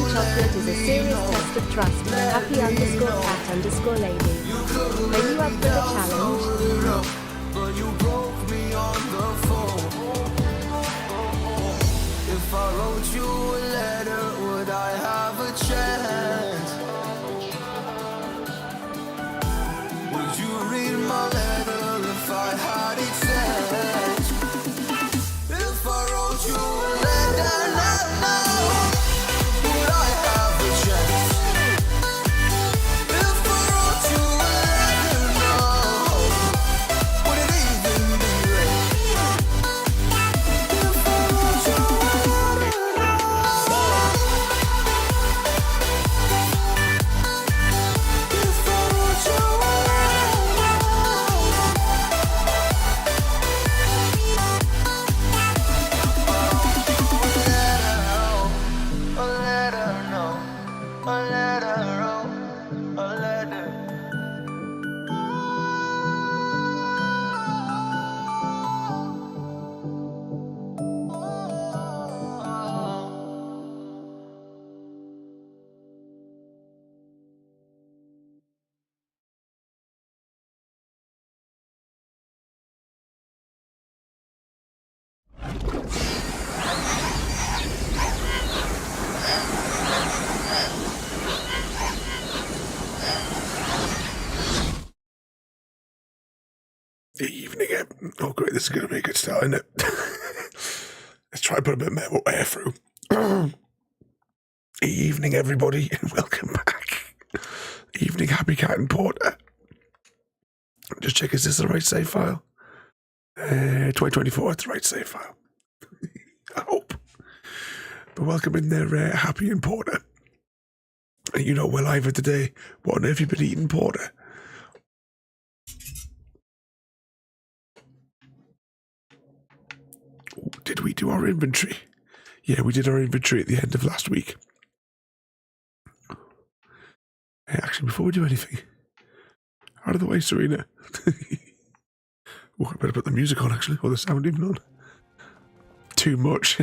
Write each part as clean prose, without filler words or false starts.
Eating chocolate is a serious test of trust. Happy_cat_lady. Are you up for the challenge? But you broke me on the phone. If I wrote you a letter, would I have a chance? Would you read my letter if I had it sent? If I wrote you a letter now, would I have a chance? If I wrote you a letter now, would it even be read? If I wrote you a letter now, if I wrote you a Evening. Oh, great. This is going to be a good start, isn't it? Let's try and put a bit more air through. Evening, everybody, and welcome back. Evening, Happy Cat and Porter. Just check, is this the right save file? 2024, it's the right save file. I hope. But welcome in there, Happy and Porter. And you know, we're live for today. What on earth have you been eating, Porter? Did we do our inventory? Yeah, we did our inventory at the end of last week. Hey, actually, before we do anything, out of the way, Serena. Oh, I better put the music on, actually, or the sound even on. Too much.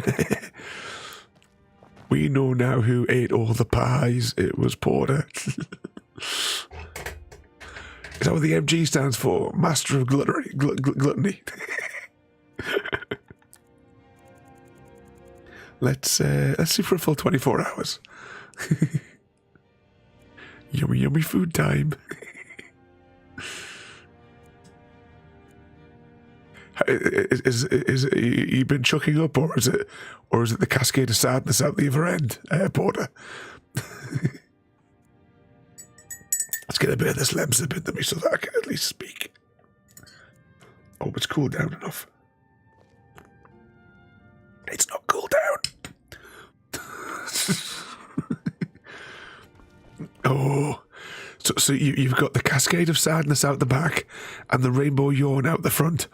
We know now who ate all the pies. It was Porter. Is that what the MG stands for? Master of Gluttony. Gluttony. Let's see for a full 24 hours. Yummy, yummy food time. Is you been chucking up, or is it the cascade of sadness out the other end, Porter? Let's get a bit of this lemsip into me so that I can at least speak. Oh, it's cooled down enough. It's not cooled down. Oh, so you've got the cascade of sadness out the back and the rainbow yawn out the front.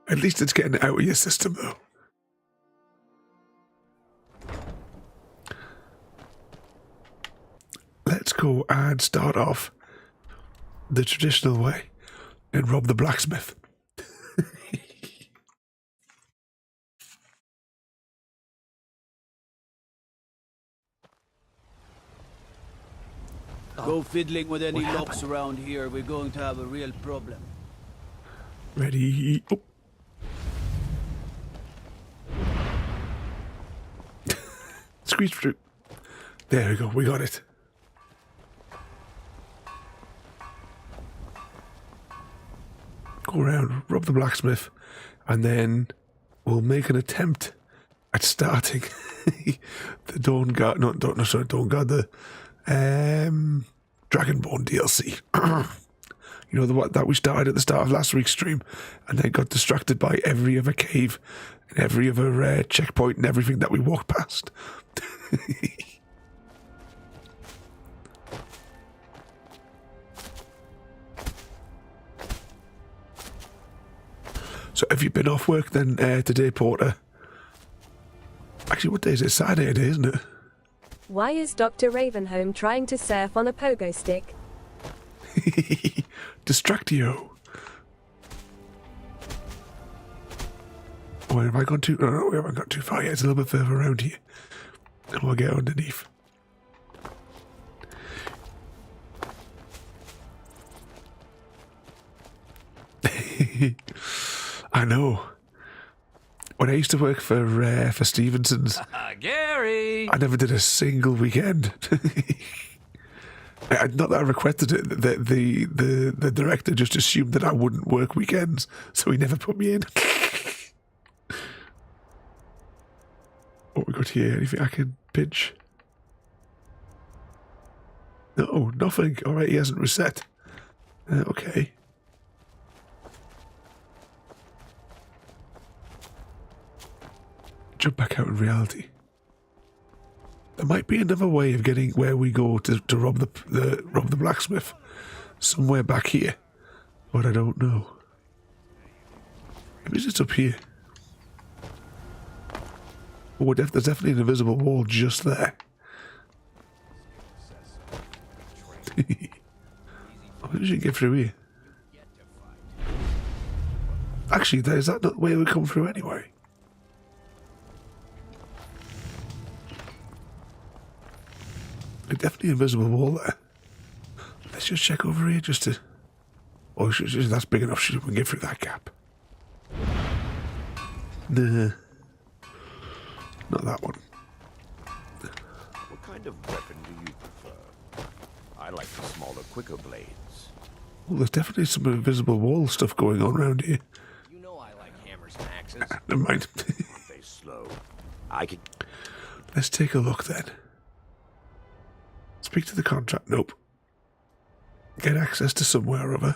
At least it's getting out of your system, though. Let's go and start off the traditional way and rob the blacksmith. Go fiddling with any locks around here, we're going to have a real problem. Ready? Oh. Squeeze through. There we go, we got it. Go around, rob the blacksmith, and then we'll make an attempt at starting the Dawnguard, the Dragonborn DLC. You know, the one that we started at the start of last week's stream and then got distracted by every other cave and every other checkpoint and everything that we walked past. So have you been off work then today, Porter? Actually, what day is it? Saturday today, isn't it? Why is Dr. Ravenholm trying to surf on a pogo stick? Oh, have I gone too... No, we haven't got too far yet. It's a little bit further around here. And we'll get underneath. I know. When I used to work for Stevenson's, Gary! I never did a single weekend. Not that I requested it. The director just assumed that I wouldn't work weekends, so he never put me in. What we got here? Anything I can pinch? No, nothing. All right, he hasn't reset. Okay. Jump back out in reality. There might be another way of getting where we go to rob the blacksmith, somewhere back here, but I don't know. Maybe it's just up here. Oh, there's definitely an invisible wall just there. I think we should get through here. Actually, is that not the way we come through anyway? There's definitely an invisible wall there. Let's just check over here just to... Oh, that's big enough. We can get through that gap. Nah. Not that one. What kind of weapon do you prefer? I like the smaller, quicker blades. Well, there's definitely some invisible wall stuff going on around here. You know I like hammers and axes. Never mind. They slow. I can... Let's take a look then. Speak to the contract. Nope. Get access to somewhere or other.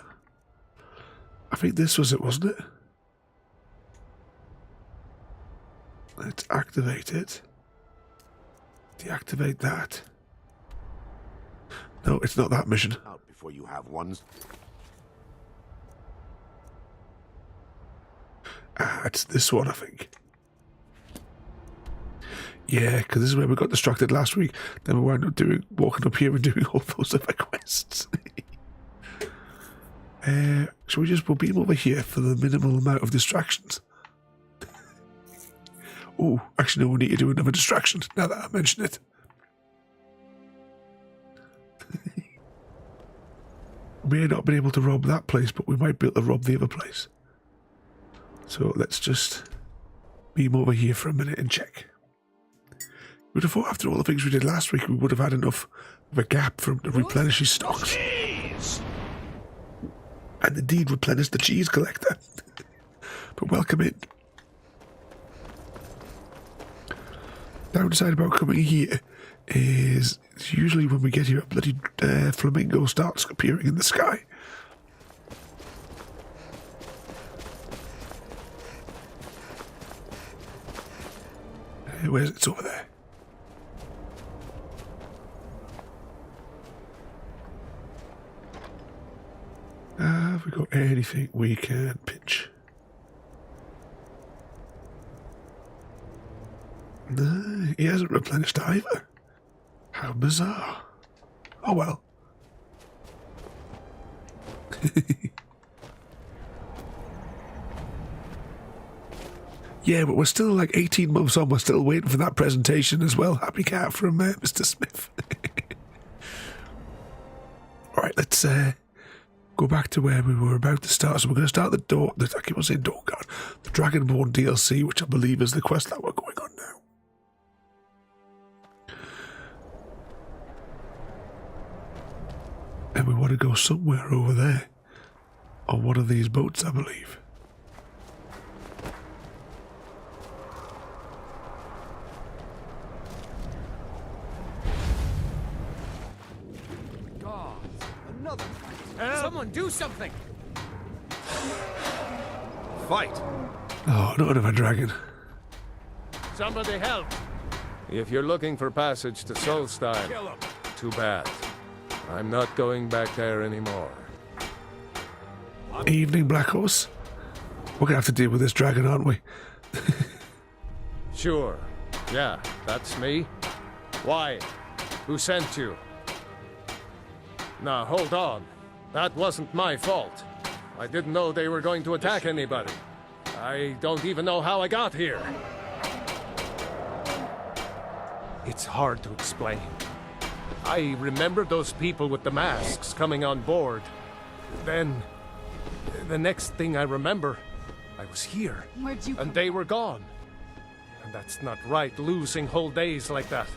I think this was it, wasn't it? Let's activate it. Deactivate that. No, it's not that mission. out before you have ones. Ah, it's this one, I think. Yeah, because this is where we got distracted last week. Then we wound up walking up here and doing all those other quests. So we'll beam over here for the minimal amount of distractions. Oh, actually, no, we need to do another distraction now that I mention it. We may not have been able to rob that place, but we might be able to rob the other place. So let's just beam over here for a minute and check. We'd have thought after all the things we did last week, we would have had enough of a gap from to replenish his stocks. Jeez! And indeed replenish the cheese collector. But welcome in. Downside about coming here is usually when we get here a bloody flamingo starts appearing in the sky. Where's it? It's over there. Have we got anything we can pinch? No, he hasn't replenished either. How bizarre. Oh well. Yeah, but we're still like 18 months on. We're still waiting for that presentation as well. Happy cat from Mr. Smith. All right, let's go back to where we were about to start. So we're going to start I keep on saying Dawnguard, the Dragonborn DLC, which I believe is the quest that we're going on now. And we want to go somewhere over there. On one of these boats, I believe. God, another fight. Someone do something! Fight! Oh, not another dragon. Somebody help! If you're looking for passage to Solstein, Kill him! too bad. I'm not going back there anymore. Evening, Black Horse. We're going to have to deal with this dragon, aren't we? Sure. Yeah, that's me. Why? Who sent you? Now, hold on. That wasn't my fault. I didn't know they were going to attack anybody. I don't even know how I got here. It's hard to explain. I remember those people with the masks coming on board. Then, the next thing I remember, I was here. Where'd you and they were gone. And that's not right, losing whole days like that.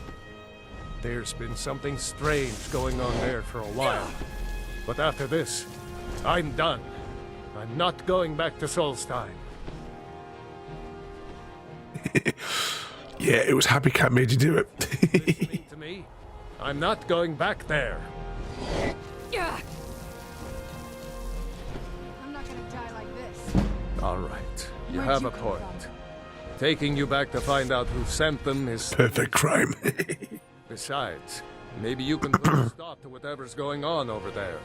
There's been something strange going on there for a while. But after this, I'm done. I'm not going back to Solstein. Yeah, it was Happy Cat made you do it. Listening to me? I'm not going back there. I'm not gonna die like this. All right, you Where'd have you a come point. from? Taking you back to find out who sent them is... Perfect crime. Besides, maybe you can put a stop to whatever's going on over there.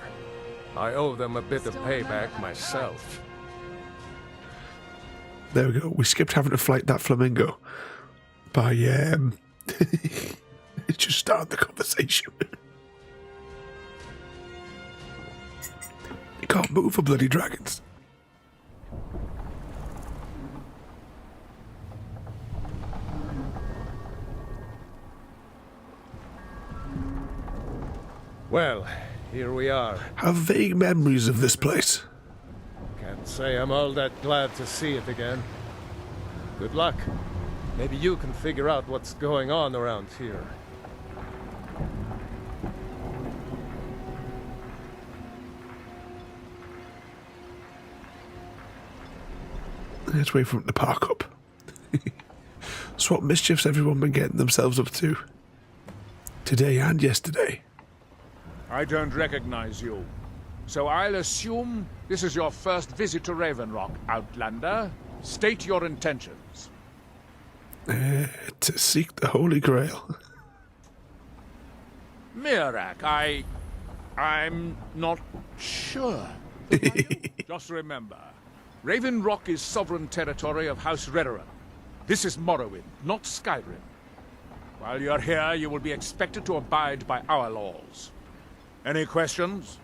I owe them a bit of Still remember payback how to myself. There we go. We skipped having to fight that flamingo by just start the conversation. You can't move for bloody dragons. Well, here we are. Have vague memories of this place. Can't say I'm all that glad to see it again. Good luck. Maybe you can figure out what's going on around here. Let's wait for him to park up. So what mischief's everyone been getting themselves up to? Today and yesterday. I don't recognize you. So I'll assume this is your first visit to Ravenrock, Outlander. State your intentions. To seek the Holy Grail. Mirak, I'm not sure. Just remember, Ravenrock is sovereign territory of House Redoran. This is Morrowind, not Skyrim. While you're here, you will be expected to abide by our laws. Any questions?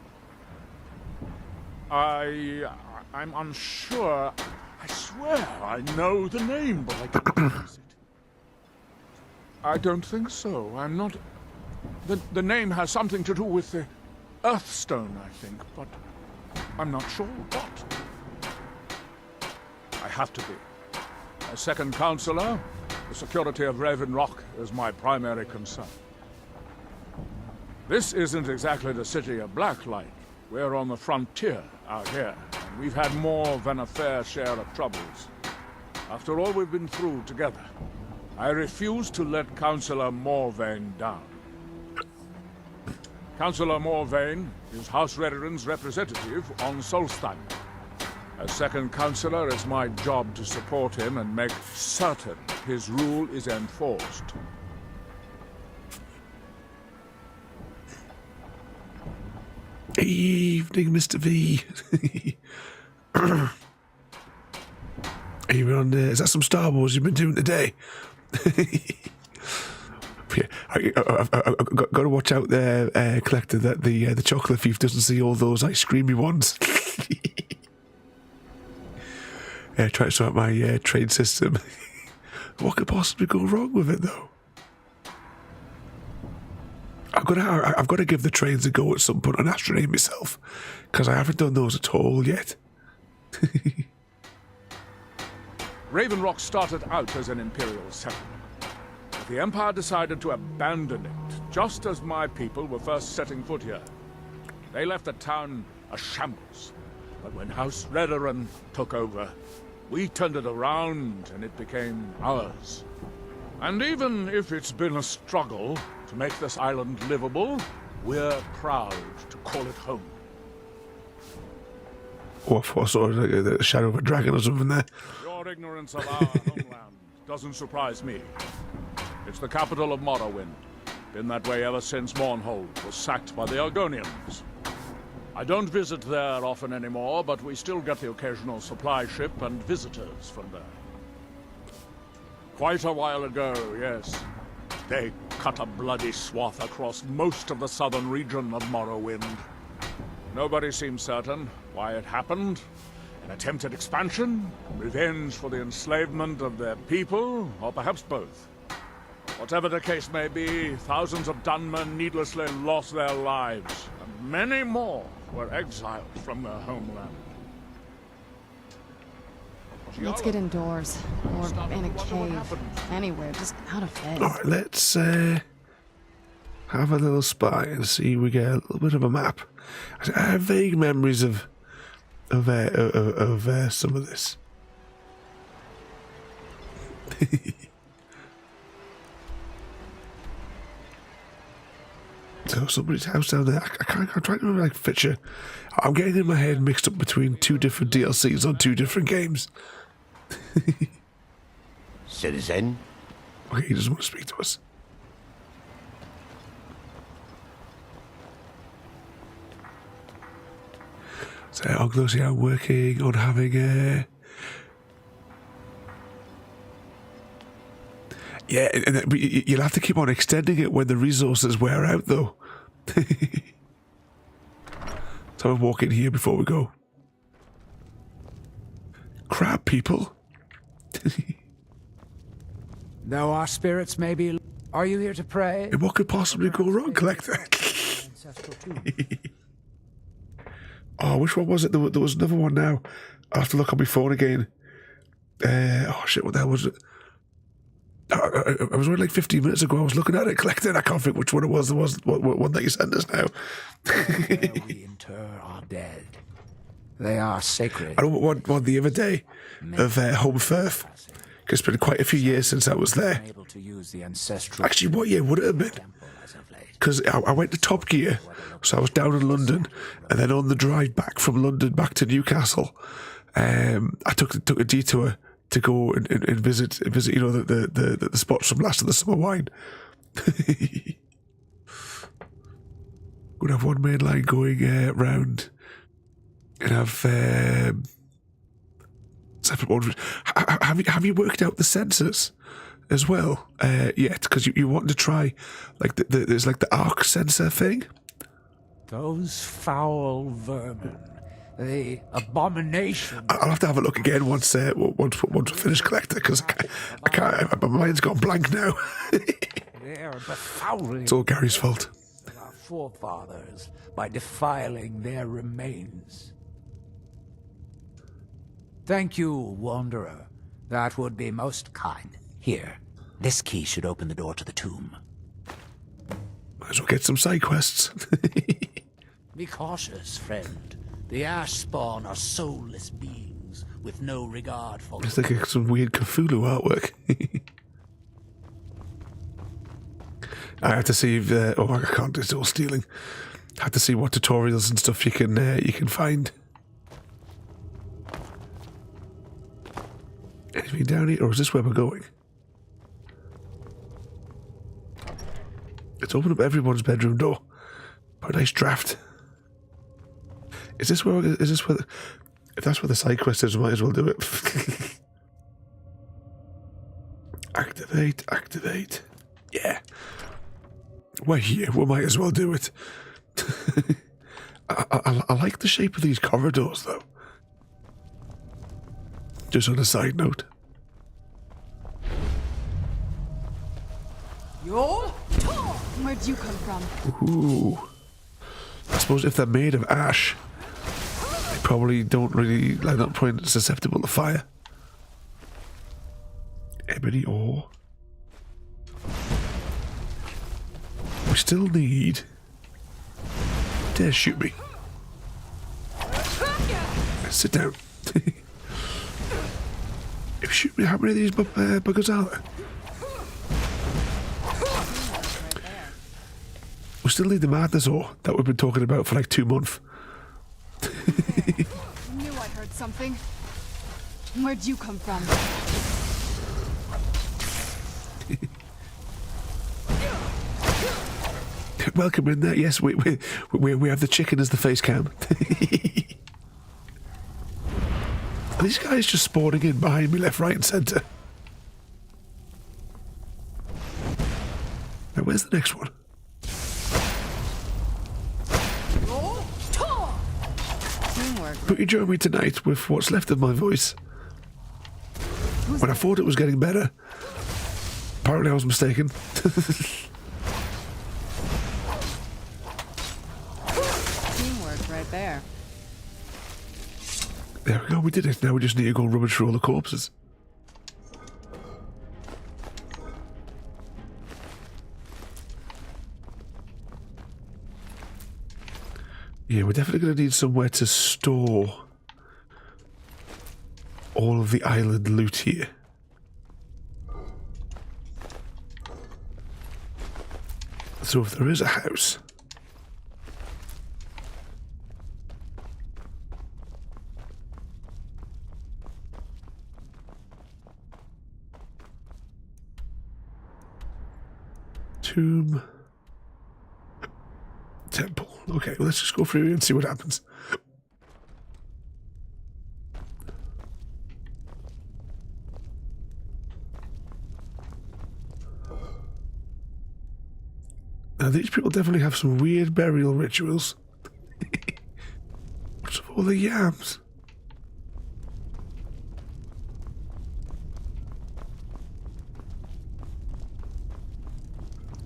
I'm unsure. I swear I know the name, but I can't pronounce it. I don't think so. I'm not... The name has something to do with the Earthstone, I think, but I'm not sure what. I have to be. As second counselor, the security of Ravenrock is my primary concern. This isn't exactly the city of Blacklight. We're on the frontier out here, and we've had more than a fair share of troubles. After all we've been through together, I refuse to let Councillor Morvain down. Councillor Morvain is House Redoran's representative on Solstein. As second councillor, it's my job to support him and make certain his rule is enforced. Evening, Mr. V. Are you on? Is that some Star Wars you've been doing today? Yeah, I've got to watch out there, Collector, that the chocolate thief doesn't see all those ice creamy ones. Try to sort my trade system. What could possibly go wrong with it, though? I've got to give the trains a go at some point on Astronaut myself, because I haven't done those at all yet. Ravenrock started out as an Imperial settlement. But the Empire decided to abandon it, just as my people were first setting foot here. They left the town a shambles. But when House Redoran took over, we turned it around and it became ours. And even if it's been a struggle to make this island livable, we're proud to call it home. What for? Sort of like the shadow of a dragon or something there? Your ignorance of our homeland doesn't surprise me. It's the capital of Morrowind. Been that way ever since Mournhold was sacked by the Argonians. I don't visit there often anymore, but we still get the occasional supply ship and visitors from there. Quite a while ago, yes. They cut a bloody swath across most of the southern region of Morrowind. Nobody seems certain why it happened, An attempt at expansion? Revenge for the enslavement of their people? Or perhaps both? Whatever the case may be, thousands of Dunmen needlessly lost their lives, and many more were exiled from their homeland. Let's get indoors. Or in a cave. Anywhere, just out of bed. Alright, let's have a little spy and see if we get a little bit of a map. I have vague memories of some of this. So somebody's house down there. I'm trying to remember like Fitcher. I'm getting in my head mixed up between two different DLCs on two different games. Citizen? Okay, he doesn't want to speak to us. So obviously I'm working on having a... Yeah, and you'll have to keep on extending it when the resources wear out, though. So I'll walk in here before we go. Crab people. Though our spirits may be... Are you here to pray? And what could possibly go wrong, Collector? Oh, which one was it? There was another one now. I'll have to look on my phone again. Oh, shit, what the hell was it? I was only like 15 minutes ago. I was looking at it, Collector. I can't think which one it was. There was one that you sent us now. Where we inter our dead. They are sacred. I want one the other day of Home Firth. Because it's been quite a few years since I was there. Able to use the ancestral Actually, what year would it have been? Because I went to Top Gear, so I was down in London, and then on the drive back from London back to Newcastle, I took a detour to go and visit, you know, the spots from Last of the Summer Wine. We'd have one main line going round, and have separate ones. Have you worked out the sensors as well yet? Because you want to try, like there's like the arc sensor thing. Those foul vermin. The abomination. I'll have to have a look again once we finish, Collector, because I can't. My mind's gone blank now. They are befouling. It's all Gary's fault. Our forefathers by defiling their remains. Thank you, Wanderer. That would be most kind. Here, this key should open the door to the tomb. Might as well get some side quests. Be cautious, friend. The ash spawn are soulless beings with no regard for... It's like some weird Cthulhu artwork. I have to see if... I can't, it's all stealing. I have to see what tutorials and stuff you can find. Anything down here, or is this where we're going? Let's open up everyone's bedroom door. Put a nice draft. Is this where? If that's where the side quest is, we might as well do it. Activate. Yeah. We're here. We might as well do it. I like the shape of these corridors, though. Just on a side note. Where'd you come from? Ooh. I suppose if they're made of ash, they probably don't really, like, that point, susceptible to fire. Ebony ore. We still need... Dare shoot me. Sit down. If you shoot me, how many of these buggers are there? We still need the madness ore that we've been talking about for like 2 months. I knew I heard something. Where'd you come from? Welcome in there. Yes, we have the chicken as the face cam. Are these guys just spawning in behind me, left, right, and centre? Now, where's the next one? Teamwork But you join me tonight with what's left of my voice. When I thought it was getting better, apparently I was mistaken. Teamwork right there. There we go, we did it. Now we just need to go rummage through all the corpses. Yeah, we're definitely going to need somewhere to store all of the island loot here. So if there is a house... Tomb... Temple. Okay, well, let's just go through and see what happens. Now, these people definitely have some weird burial rituals. What's with all the yams?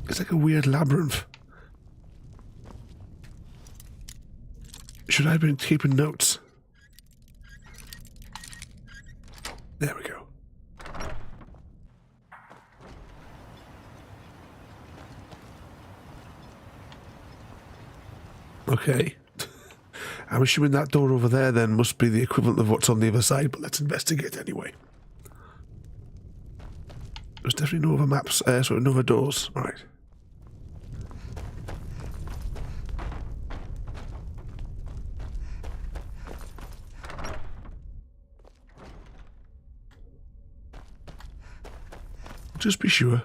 It's like a weird labyrinth. Should I have been keeping notes? There we go. Okay. I'm assuming that door over there then must be the equivalent of what's on the other side, but let's investigate anyway. There's definitely no other maps, no other doors. Right. Just be sure.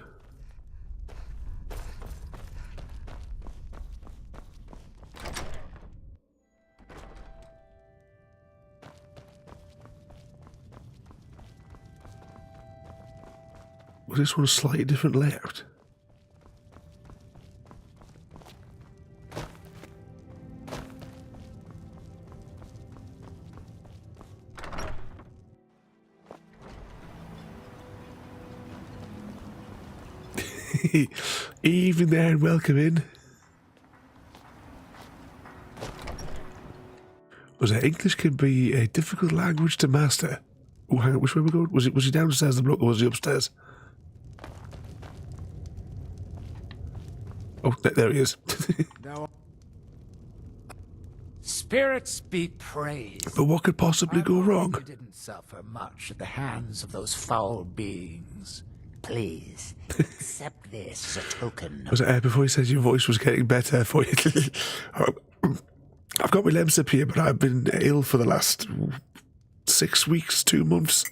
Was this one a slightly different layout? Even there and welcome in. Was it English can be a difficult language to master? Oh, hang on, which way we going? Was he downstairs the block or was he upstairs? Oh, there he is. Spirits be praised. But what could possibly go wrong? You didn't suffer much at the hands of those foul beings. Please, accept this as a token. Was it before he said your voice was getting better for you? I've got my Lemsip here, but I've been ill for the last 6 weeks, 2 months.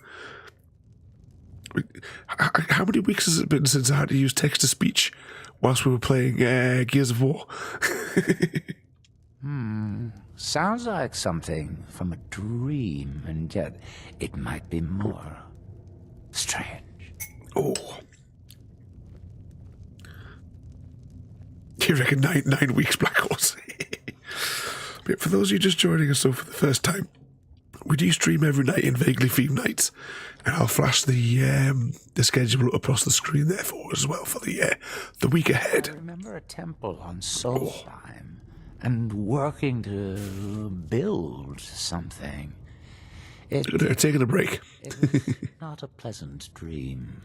How many weeks has it been since I had to use text-to-speech whilst we were playing Gears of War? Sounds like something from a dream, and yet it might be more strange. Oh. You reckon 9 weeks, Black Horse? But for those of you just joining us for the first time, we do stream every night in vaguely themed nights, and I'll flash the schedule across the screen there for us as well for the week ahead. I remember a temple on Solstheim, and working to build something. Taking a break. It was not a pleasant dream.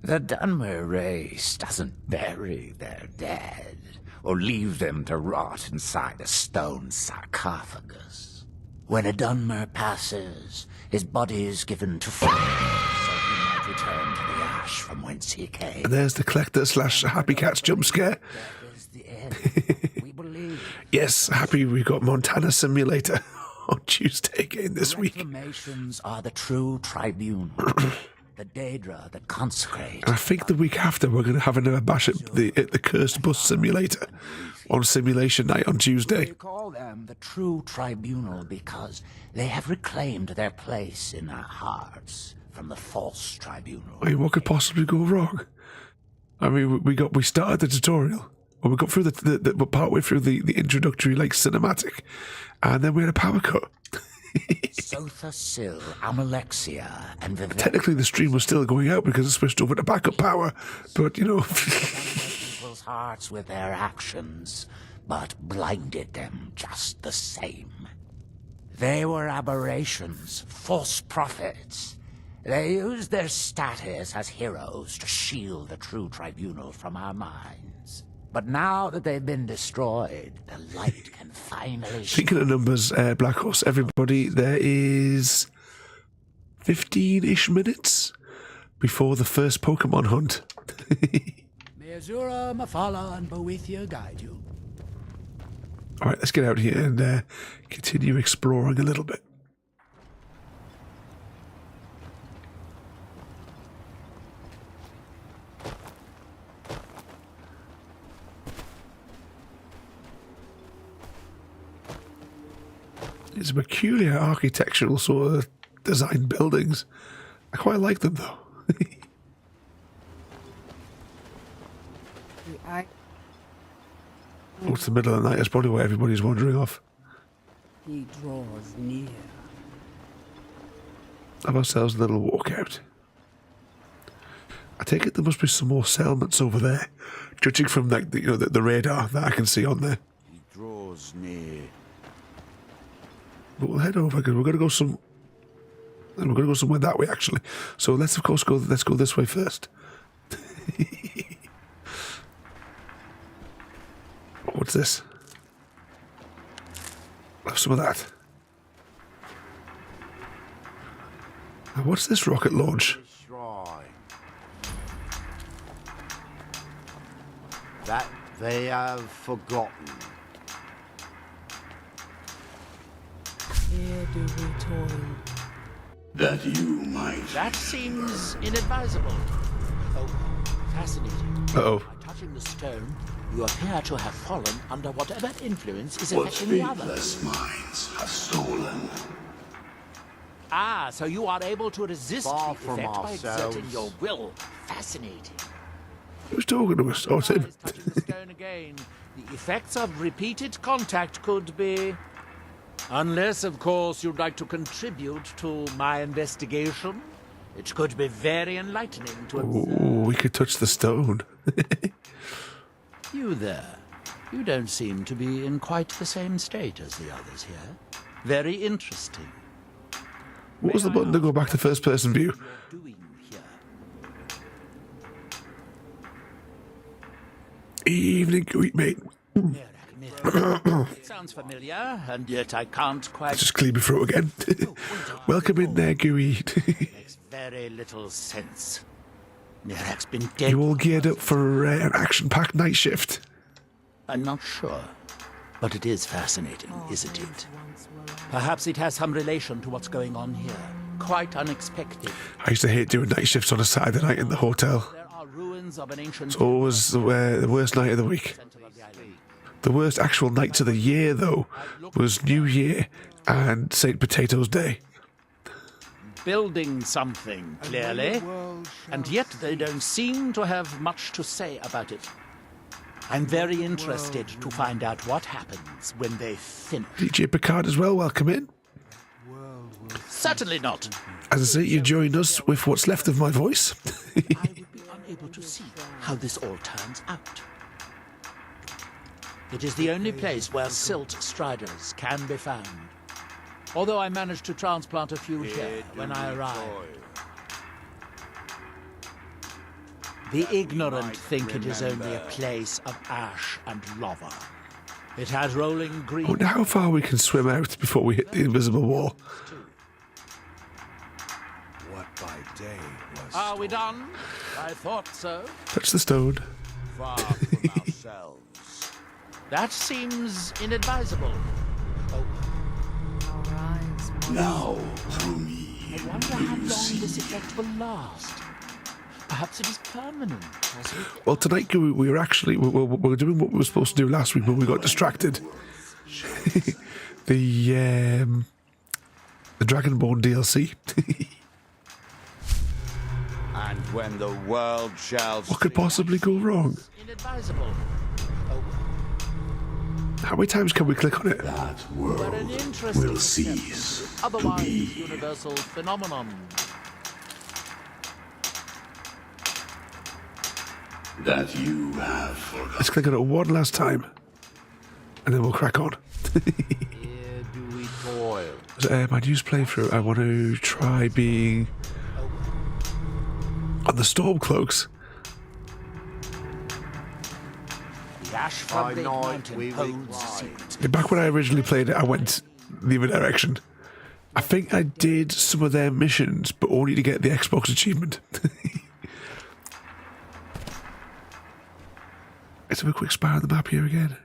The Dunmer race doesn't bury their dead or leave them to rot inside a stone sarcophagus. When a Dunmer passes, his body is given to fire so he might return to the ash from whence he came. And there's the collector / Happy Cats jump scare. That is the end, we believe. Yes, happy we got Montana Simulator on Tuesday again this week. Reclamations are the true tribunal. The Daedra that consecrate. And I think the week after we're going to have another bash at the Cursed Bus Simulator on Simulation Night on Tuesday. We call them the true tribunal because they have reclaimed their place in our hearts from the false tribunal. I mean, what could possibly go wrong? I mean, we started the tutorial. when we got through we're partway through the introductory like cinematic, and then we had a power cut. Sotha Sil, Amalexia, and Vivek. Technically, the stream was still going out because it switched over to backup power, but you know. People's hearts with their actions, but blinded them just the same. They were aberrations, false prophets. They used their status as heroes to shield the true tribunal from our minds. But now that they've been destroyed, the light can finally... Speaking of numbers, Black Horse, everybody, there is 15-ish minutes before the first Pokemon hunt. May Azura, Mafala, and Boethia guide you. Alright, let's get out here and continue exploring a little bit. It's a peculiar architectural sort of design buildings. I quite like them though. What's the middle of the night? That's probably why everybody's wandering off. He draws near. Have ourselves a little walkout. I take it there must be some more settlements over there, judging from like the radar that I can see on there. He draws near. But we'll head over because we're going to go somewhere that way actually. So let's of course go. Let's go this way first. What's this? Have some of that. Now what's this rocket launch? Shrine. That they have forgotten. Here do we toil. That you might... That seems inadvisable. Oh, fascinating. Uh-oh. By touching the stone, you appear to have fallen under whatever influence is affecting the others. minds have stolen. Ah, so you are able to resist Far the from effect by exerting ourselves. your will. Fascinating. Who's talking to us? Oh, it's him. Eyes touching the stone again. The effects of repeated contact could be... Unless, of course, you'd like to contribute to my investigation. It could be very enlightening to observe. Ooh, we could touch the stone. You there. You don't seem to be in quite the same state as the others here. Very interesting. What was the button to go back to first person view? What you're doing here. Evening, Greek mate. It sounds familiar, and yet I can't quite... Just clear my throat again. Welcome in there, Gooey. Makes very little sense. Nirak's been dead. You all geared up for an action-packed night shift? I'm not sure. But it is fascinating, isn't it? Perhaps it has some relation to what's going on here. Quite unexpected. I used to hate doing night shifts on a Saturday night in the hotel. There are ruins of an ancient... It's always the worst night of the week. center of the island. The worst actual nights of the year, though, was New Year and St. Potatoes Day. Building something, clearly. And yet they don't seem to have much to say about it. I'm very interested to find out what happens when they finish. DJ Picard as well, welcome in. Certainly not. As I say, you join us with what's left of my voice. I would be unable to see how this all turns out. It is the only place where silt striders can be found. Although I managed to transplant a few here when I arrived. The ignorant think it is only a place of ash and lava. It has rolling green... I wonder how far we can swim out before we hit the invisible wall. What by day was Are we done? I thought so. Touch the stone. far from ourselves. That seems inadvisable. Our eyes were... Now, through me, I wonder how long this effect will last. Perhaps it is permanent. Well, tonight we were actually we were doing what we were supposed to do last week, but we got distracted. the Dragonborn DLC. And when the world shall What could possibly go wrong? Inadvisable. How many times can we click on it? That But an world interesting will exception. cease to Otherwise, be. universal phenomenon. That you have forgotten. Let's click on it one last time. And then we'll crack on. Here do we toil. My news playthrough, I want to try being on the Stormcloaks. The ash from Big Mountain holds a secret. Back when I originally played it, I went the other direction. I think I did some of their missions, but only to get the Xbox achievement. Let's have a quick spy on the map here again.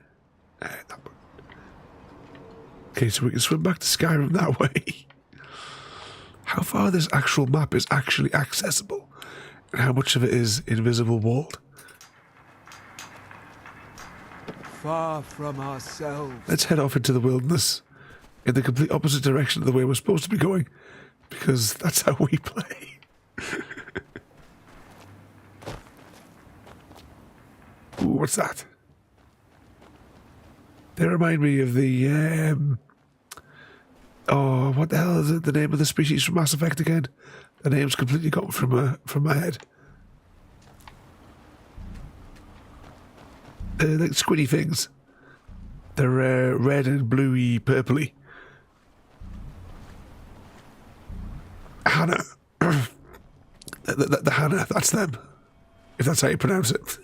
Okay, so we can swim back to Skyrim that way. How far this actual map is actually accessible, and how much of it is invisible walled. Far from ourselves. Let's head off into the wilderness in the complete opposite direction of the way we're supposed to be going, because that's how we play. Ooh, what's that? They remind me of the, oh, what the hell is it? The name of the species from Mass Effect again? The name's completely gone from my head. Like squiddy things. They're red and bluey, purpley. Hannah. the Hannah, that's them. If that's how you pronounce it.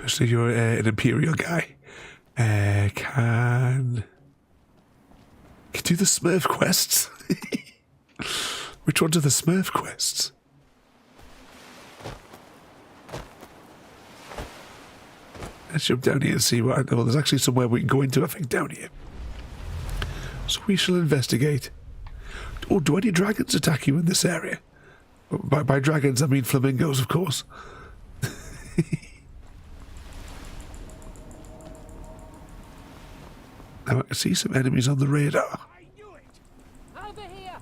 So you're an Imperial guy. Can do the Smurf quests. Which ones are the Smurf quests? Let's jump down here and see what. Well, there's actually somewhere we can go into, I think, down here. So we shall investigate. Oh, do any dragons attack you in this area? By dragons, I mean flamingos, of course. Now I can see some enemies on the radar. Over here.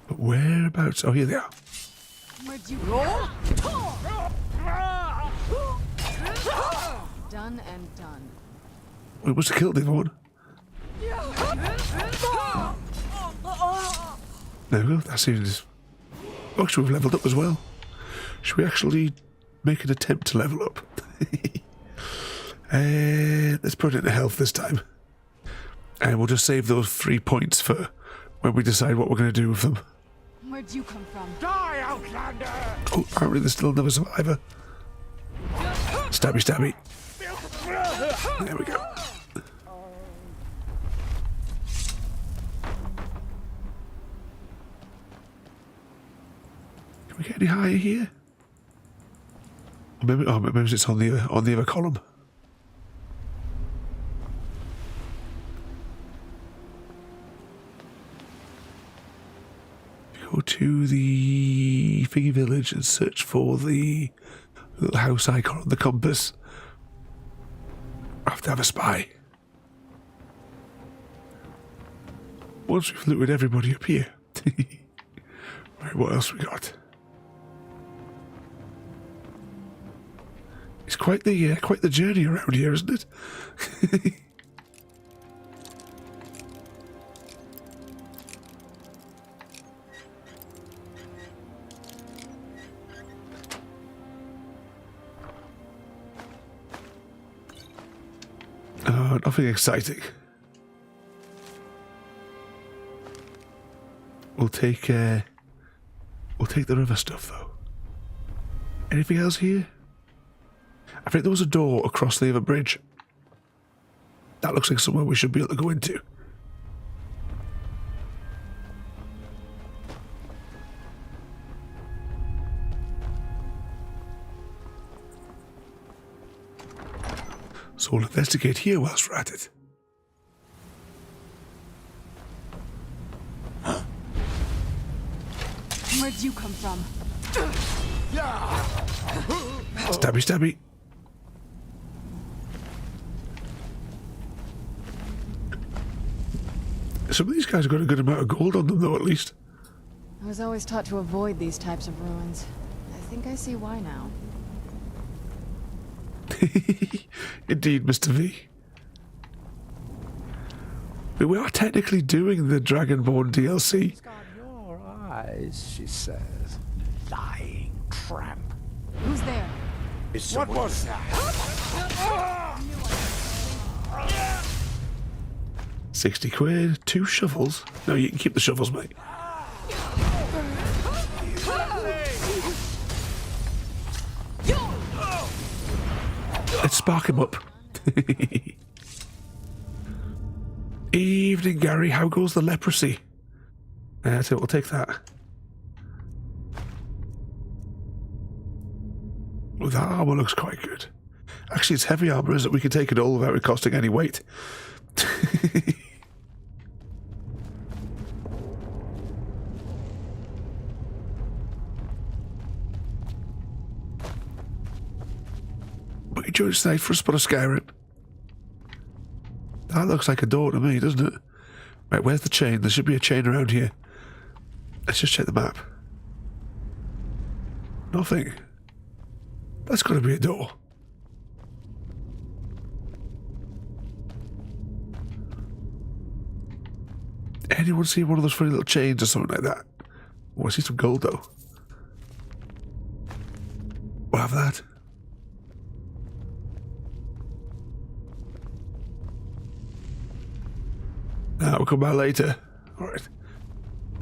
But whereabouts? Oh, here they are. Where'd you Done and done. We must have killed the other one. There we go. That seems. Oh, should we've leveled up as well. Should we actually make an attempt to level up? Let's put it into health this time. And we'll just save those 3 points for when we decide what we're going to do with them. Where'd you come from? Die, Outlander! Oh, apparently there's still another survivor. Stabby, stabby. There we go. Can we get any higher here? Or maybe it's on the other column. Go to the thingy village and search for the little house icon on the compass. I have to have a spy. Once we've looted everybody up here. Right, what else we got? It's quite the journey around here, isn't it? Nothing exciting. We'll take the other stuff though. Anything else here? I think there was a door across the other bridge. That looks like somewhere we should be able to go into. So we'll investigate here whilst we're at it. Where'd you come from? Stabby, stabby. Some of these guys have got a good amount of gold on them, though, at least. I was always taught to avoid these types of ruins. I think I see why now. Indeed, Mr. V. But we are technically doing the Dragonborn DLC. He's got your eyes, she says. Lying tramp. Who's there? What was that? 60 quid, 2 shovels. No, you can keep the shovels, mate. Let's spark him up. Evening, Gary. How goes the leprosy? So we'll take that. Oh, that armor looks quite good. Actually, it's heavy armor, isn't it? We can take it all without it costing any weight. But you joined us tonight for a spot of Skyrim. That looks like a door to me, doesn't it? Right, where's the chain? There should be a chain around here. Let's just check the map. Nothing. That's got to be a door. Anyone see one of those funny little chains or something like that? Oh, I see some gold though. We'll have that. We'll come back later. Alright.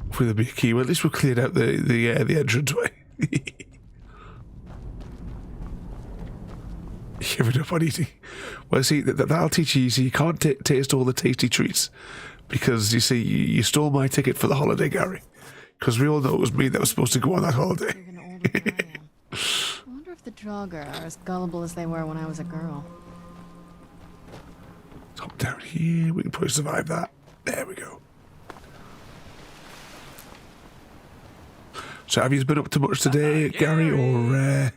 Hopefully there'll be a key. Well, at least we've cleared out the entranceway. Give it up on eating. Well, see, that'll teach you. See, you can't taste all the tasty treats. Because, you see, you stole my ticket for the holiday, Gary. Because we all know it was me that was supposed to go on that holiday. I wonder if the Draugr are as gullible as they were when I was a girl. Top down here. We can probably survive that. There we go. So have you been up to much today, Gary, or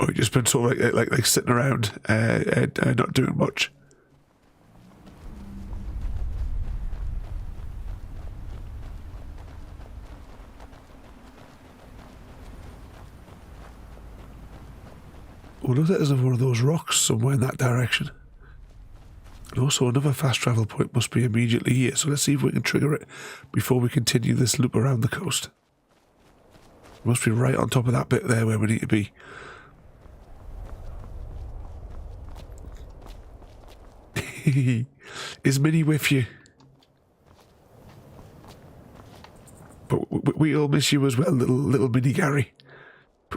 you just been sort of like sitting around not doing much? Well, looks like there's one of those rocks somewhere in that direction. And also another fast travel point must be immediately here, so let's see if we can trigger it before we continue this loop around the coast. It must be right on top of that bit there where we need to be. Is Minnie with you? But we all miss you as well, little Minnie Gary.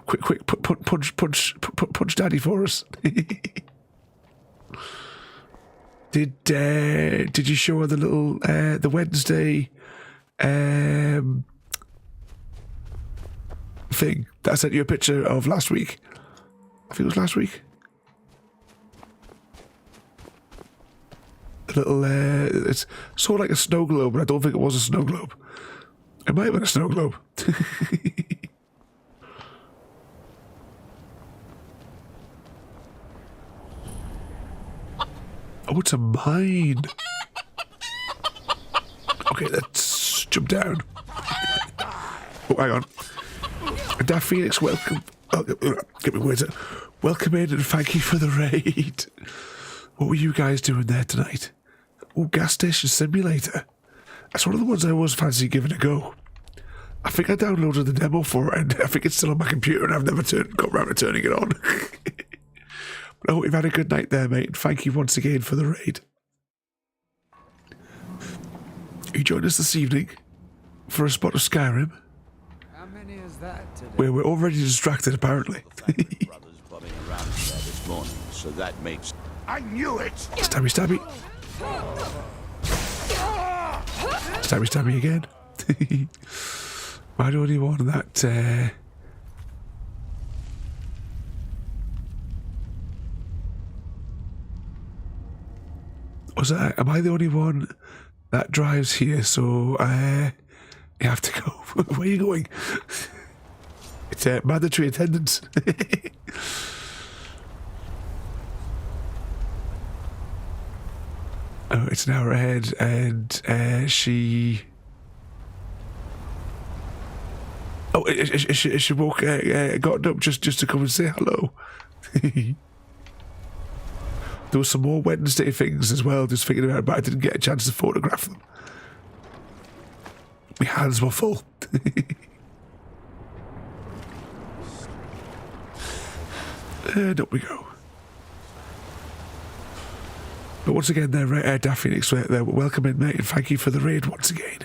Quick, punch Daddy for us. Did you show her the little the Wednesday thing that I sent you a picture of last week? I think it was last week. The little it's sort of like a snow globe, but I don't think it was a snow globe. It might have been a snow globe. Oh, it's a mine. Okay, let's jump down. Oh, hang on. Da Phoenix, welcome. Oh, get me words out. Welcome in and thank you for the raid. What were you guys doing there tonight? Oh, gas station simulator. That's one of the ones I always fancy giving a go. I think I downloaded the demo for it, and I think it's still on my computer, and I've never got around to turning it on. I hope you've had a good night there, mate, and thank you once again for the raid. You joined us this evening for a spot of Skyrim. How many is that today? Where we're already distracted, apparently. Brothers bumming around there this morning, so that makes... I knew it! Stabby, stabby. Stabby, stabby again. Why do you want that, am I the only one that drives here? So you have to go. Where are you going? It's mandatory attendance. Oh, it's an hour ahead, and she... Oh, she woke, got up just to come and say hello. There was some more Wednesday things as well, just thinking about it, but I didn't get a chance to photograph them. My hands were full. And up we go. But once again, there, Phoenix, welcome in, mate, and thank you for the raid once again.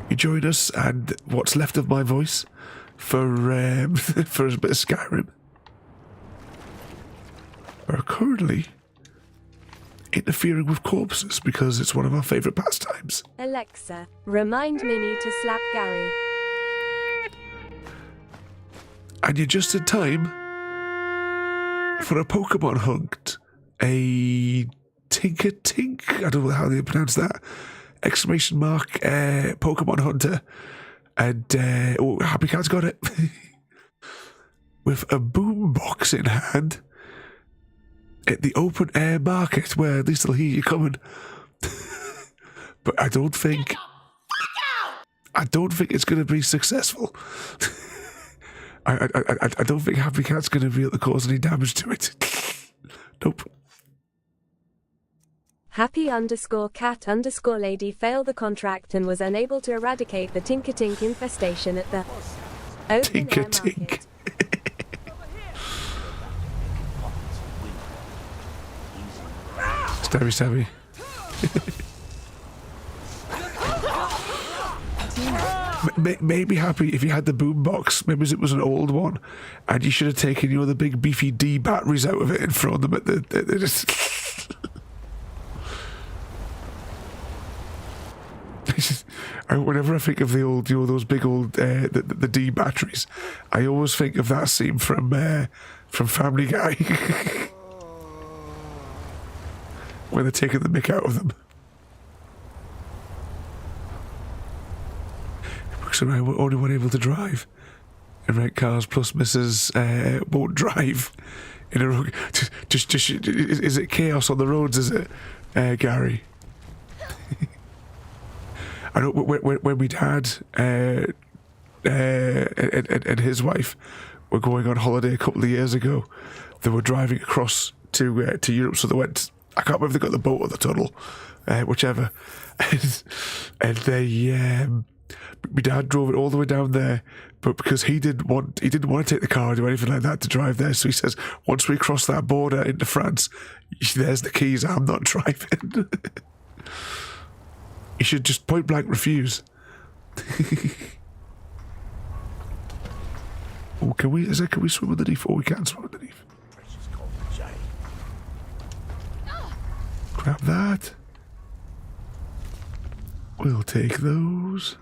You join us, and what's left of my voice for for a bit of Skyrim. We're currently interfering with corpses because it's one of our favourite pastimes. Alexa, remind Minnie to slap Gary. And you're just in time for a Pokemon hunt. A Tink, I don't know how they pronounce that. Exclamation mark, Pokemon Hunter. And, Happy Cat's got it. With a boombox in hand at the open air market where at least they'll hear you coming. But I don't think it's going to be successful. I don't think Happy Cat's going to be able to cause any damage to it. Nope. Happy_cat_lady failed the contract and was unable to eradicate the Tinker-Tink infestation at the open air market. Stabby. Maybe Happy, if you had the boombox, maybe it was an old one, and you should have taken, the big beefy D batteries out of it and thrown them at the whenever I think of the old, those big old, the D batteries, I always think of that scene from Family Guy. When they're taking the mick out of them. So I'm the only one able to drive and rent cars, plus Mrs. Won't drive. Just is it chaos on the roads, is it, Gary? I know when my dad and his wife were going on holiday a couple of years ago, they were driving across to Europe, so they went, I can't remember if they got the boat or the tunnel, whichever, and they, my dad drove it all the way down there, but because he didn't want to take the car or do anything like that to drive there, so he says, once we cross that border into France, there's the keys, I'm not driving. You should just point blank refuse. Oh, can we swim underneath? Oh, we can't swim underneath. Grab that. We'll take those.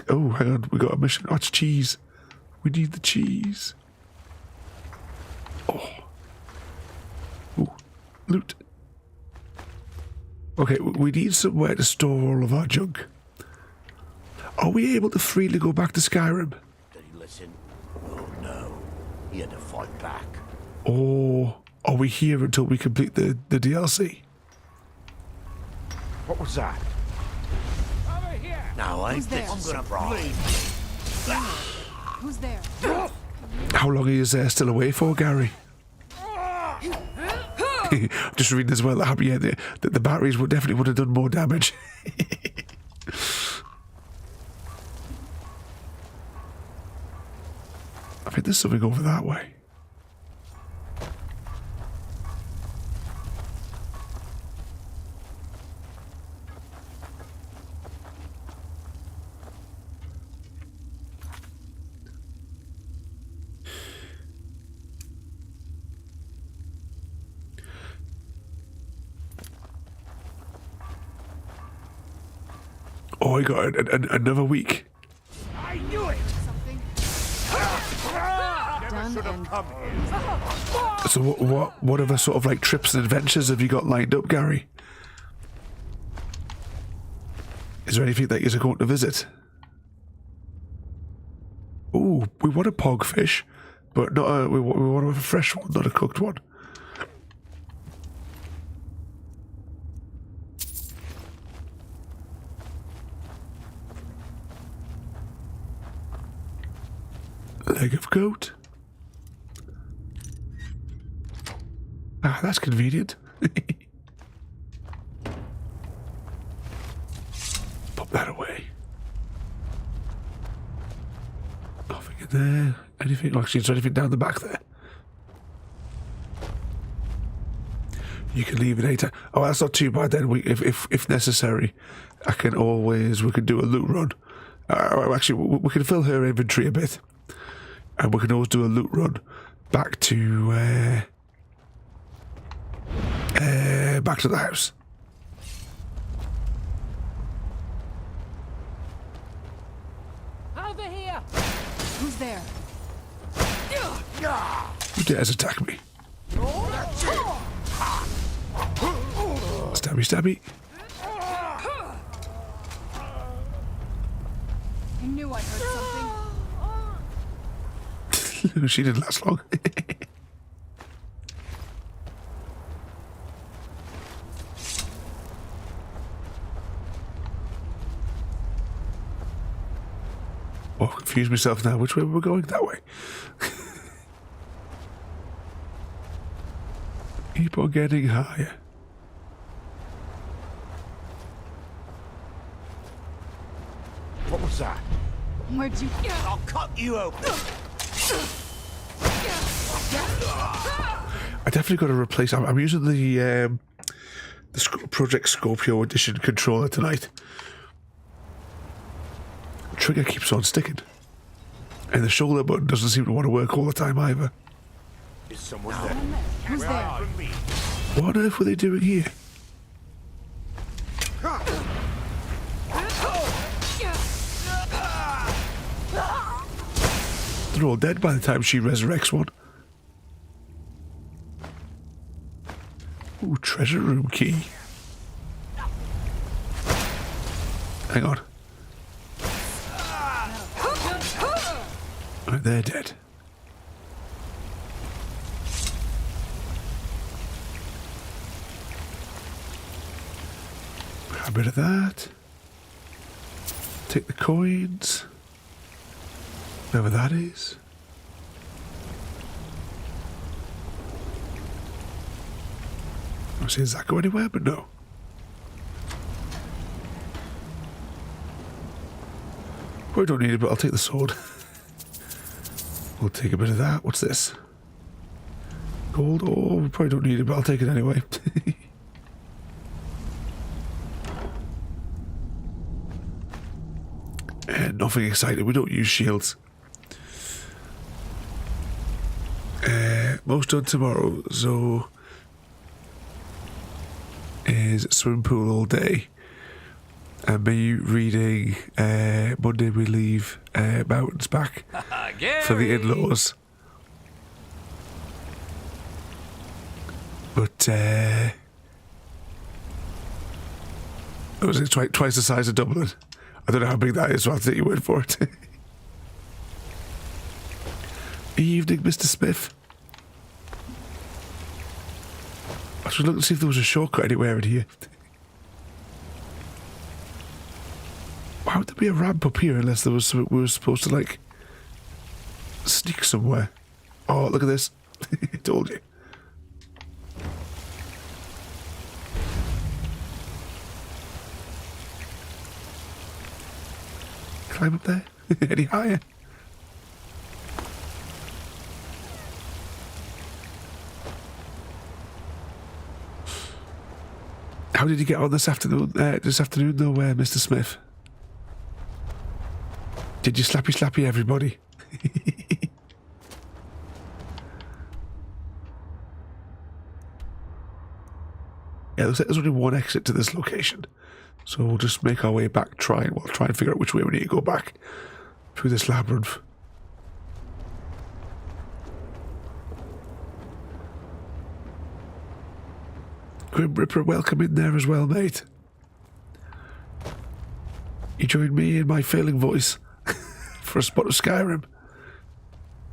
Oh, hang on, we got a mission. Oh, it's cheese. We need the cheese. Oh. Ooh, loot. Okay, we need somewhere to store all of our junk. Are we able to freely go back to Skyrim? Did he listen? Oh no. He had to fight back. Or are we here until we complete the DLC? What was that? Over here. Now I'm gonna blame. Who's there? How long are you still away for, Gary? Just reading as well that the batteries definitely would have done more damage. I think there's something over that way. Oh, I got another week. I knew it. Something. Never should have come here. So what other sort of like trips and adventures have you got lined up, Gary? Is there anything that you're going to visit? Oh, we want a pogfish, but not we want a fresh one, not a cooked one. Leg of goat. Ah, that's convenient. Pop that away. Nothing in there. Anything? Actually, is there anything down the back there? You can leave it anytime. Oh, that's not too bad then. If necessary, we can do a loot run. Actually, we can fill her inventory a bit. And we can always do a loot run back to the house. Over here! Who's there? Who dares attack me? Stabby, stabby. I knew I heard something. She didn't last long. Oh, I've confused myself now. Which way were we going? That way. Keep on getting higher. What was that? Where'd you... I'll cut you open. I definitely got to replace. I'm using the Project Scorpio Edition controller tonight. The trigger keeps on sticking, and the shoulder button doesn't seem to want to work all the time either. Is someone there? Who's there? What on earth were they doing here? They're all dead by the time she resurrects one. Ooh, treasure room key. Hang on. Right, they're dead. Grab a bit of that. Take the coins. Whatever that is. I see, does that go anywhere? But no. Probably don't need it, but I'll take the sword. We'll take a bit of that. What's this? Gold? Oh, we probably don't need it, but I'll take it anyway. And nothing exciting. We don't use shields. Most done tomorrow, so is swimming pool all day. And me reading Monday we leave Mountains back for the in-laws. But was it twice the size of Dublin? I don't know how big that is, so I'll take your word for it. Evening, Mr. Smith. I was looking to see if there was a shortcut anywhere in here. Why would there be a ramp up here unless there was something we were supposed to, like, sneak somewhere? Oh, look at this. I told you. Climb up there? Any higher? How did you get on this afternoon? Though, Mr. Smith? Did you slappy everybody? Yeah, there's only one exit to this location, so we'll just make our way back. Try and figure out which way we need to go back through this labyrinth. Grim Ripper, welcome in there as well, mate. You join me in my failing voice for a spot of Skyrim,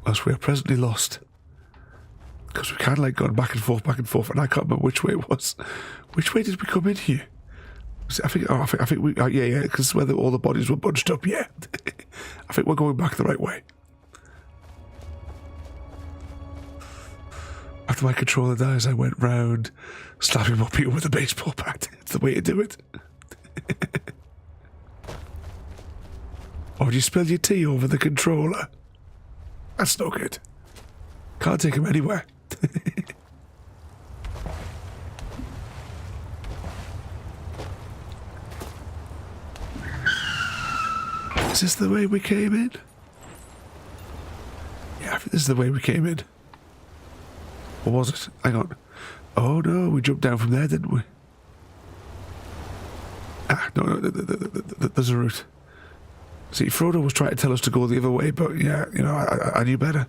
whilst we are presently lost. Because we kind of like gone back and forth, and I can't remember which way it was. Which way did we come in here? I think we, because where all the bodies were bunched up, yeah. I think we're going back the right way. After my controller dies, I went round slapping more people with a baseball bat. It's the way to do it. Or do you spill your tea over the controller? That's no good. Can't take him anywhere. Is this the way we came in? Yeah, I think this is the way we came in. Or was it? Hang on. Oh no, we jumped down from there, didn't we? Ah, no, there's a route. See, Frodo was trying to tell us to go the other way, but yeah, you know, I knew better.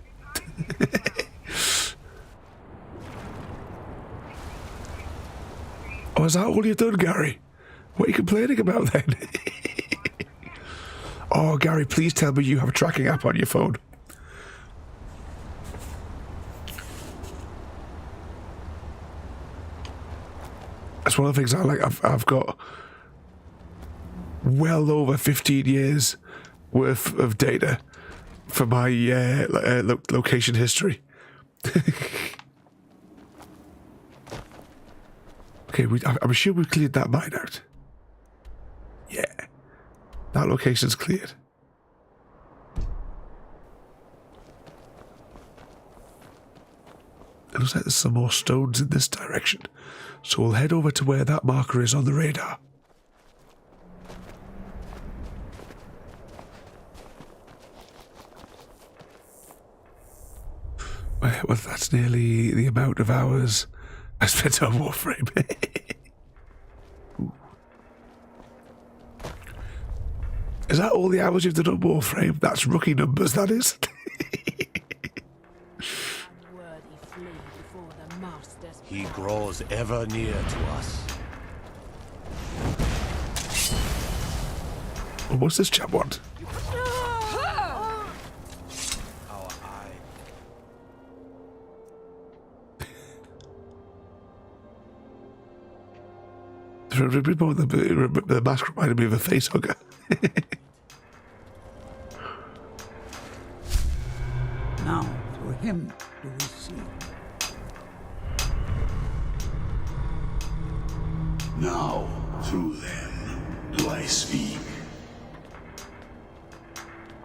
Oh, is that all you've done, Gary? What are you complaining about then? Oh, Gary, please tell me you have a tracking app on your phone. That's one of the things I like. I've got well over 15 years worth of data for my location history. Okay, I'm sure we've cleared that mine out. Yeah, that location's cleared. It looks like there's some more stones in this direction, so we'll head over to where that marker is on the radar. Well, that's nearly the amount of hours I spent on Warframe. Is that all the hours you've done on Warframe? That's rookie numbers, that is. He grows ever near to us. Well, what's this chap want? The mask reminded me of a face hugger. Now, through him do we see. Now, through them do I speak.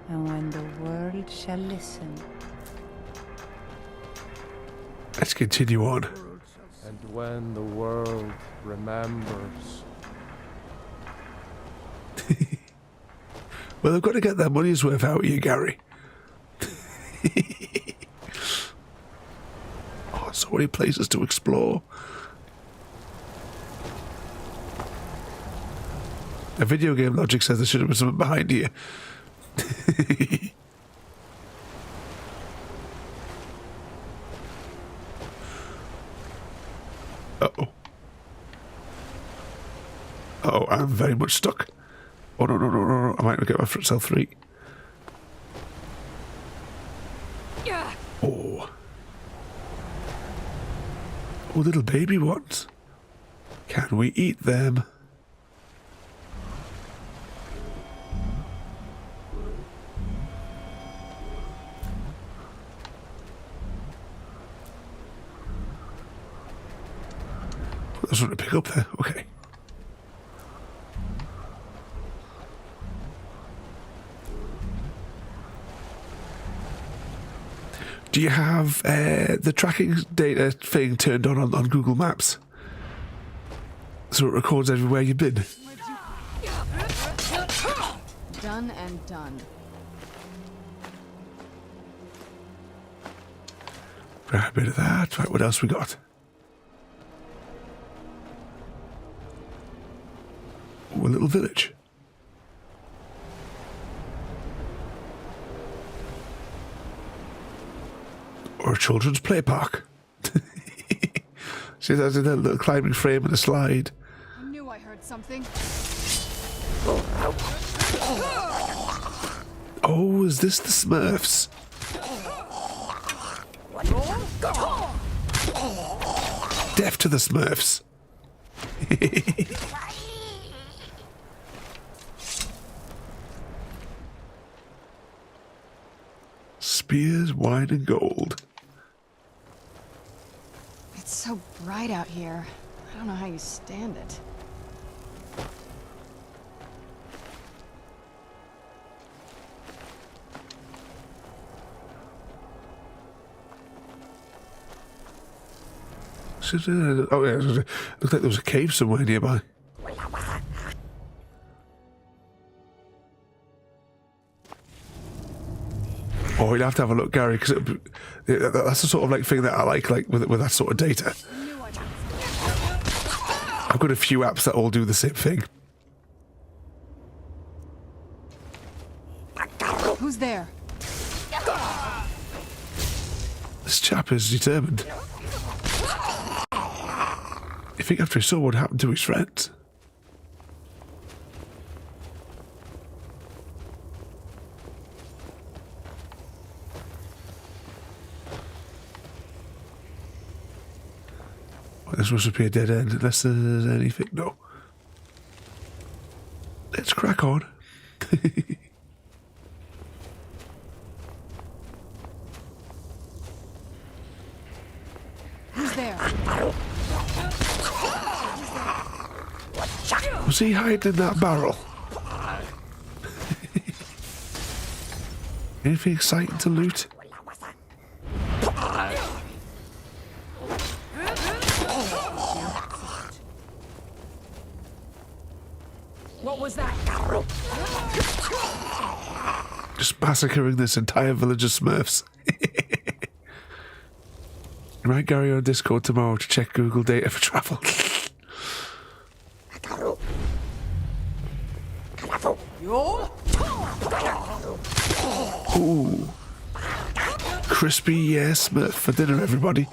And when the world shall listen. Let's continue on. And when the world remembers. Well, they've got to get their money's worth out of you, Gary. Oh, so many places to explore. A video game logic says there should have been something behind here. Uh-oh. Oh, I'm very much stuck. Oh, no. I might not get myself free. Oh. Oh, little baby ones. Can we eat them? There's something to pick up there. Okay. Do you have the tracking data thing turned on Google Maps? So it records everywhere you've been? Done and done. Grab a bit of that. Right, what else we got? Ooh, a little village. Or a children's play park. See, there's a little climbing frame and a slide. I knew I heard something. Oh, is this the Smurfs? Death to the Smurfs. Spears, wine, and gold. so bright out here. I don't know how you stand it. Oh yeah, looked like there was a cave somewhere nearby. Oh, you'll have to have a look, Gary, because that's the sort of like thing that I like with that sort of data. I've got a few apps that all do the same thing. Who's there? This chap is determined. I think after he saw what happened to his friends. Well, this must be a dead end unless there's anything. No. Let's crack on. Who's there? Was he hiding in that barrel? Anything exciting to loot? What was that? Just massacring this entire village of Smurfs. Right, Gary on Discord tomorrow to check Google data for travel. Ooh. Crispy, yes, Smurf for dinner, everybody.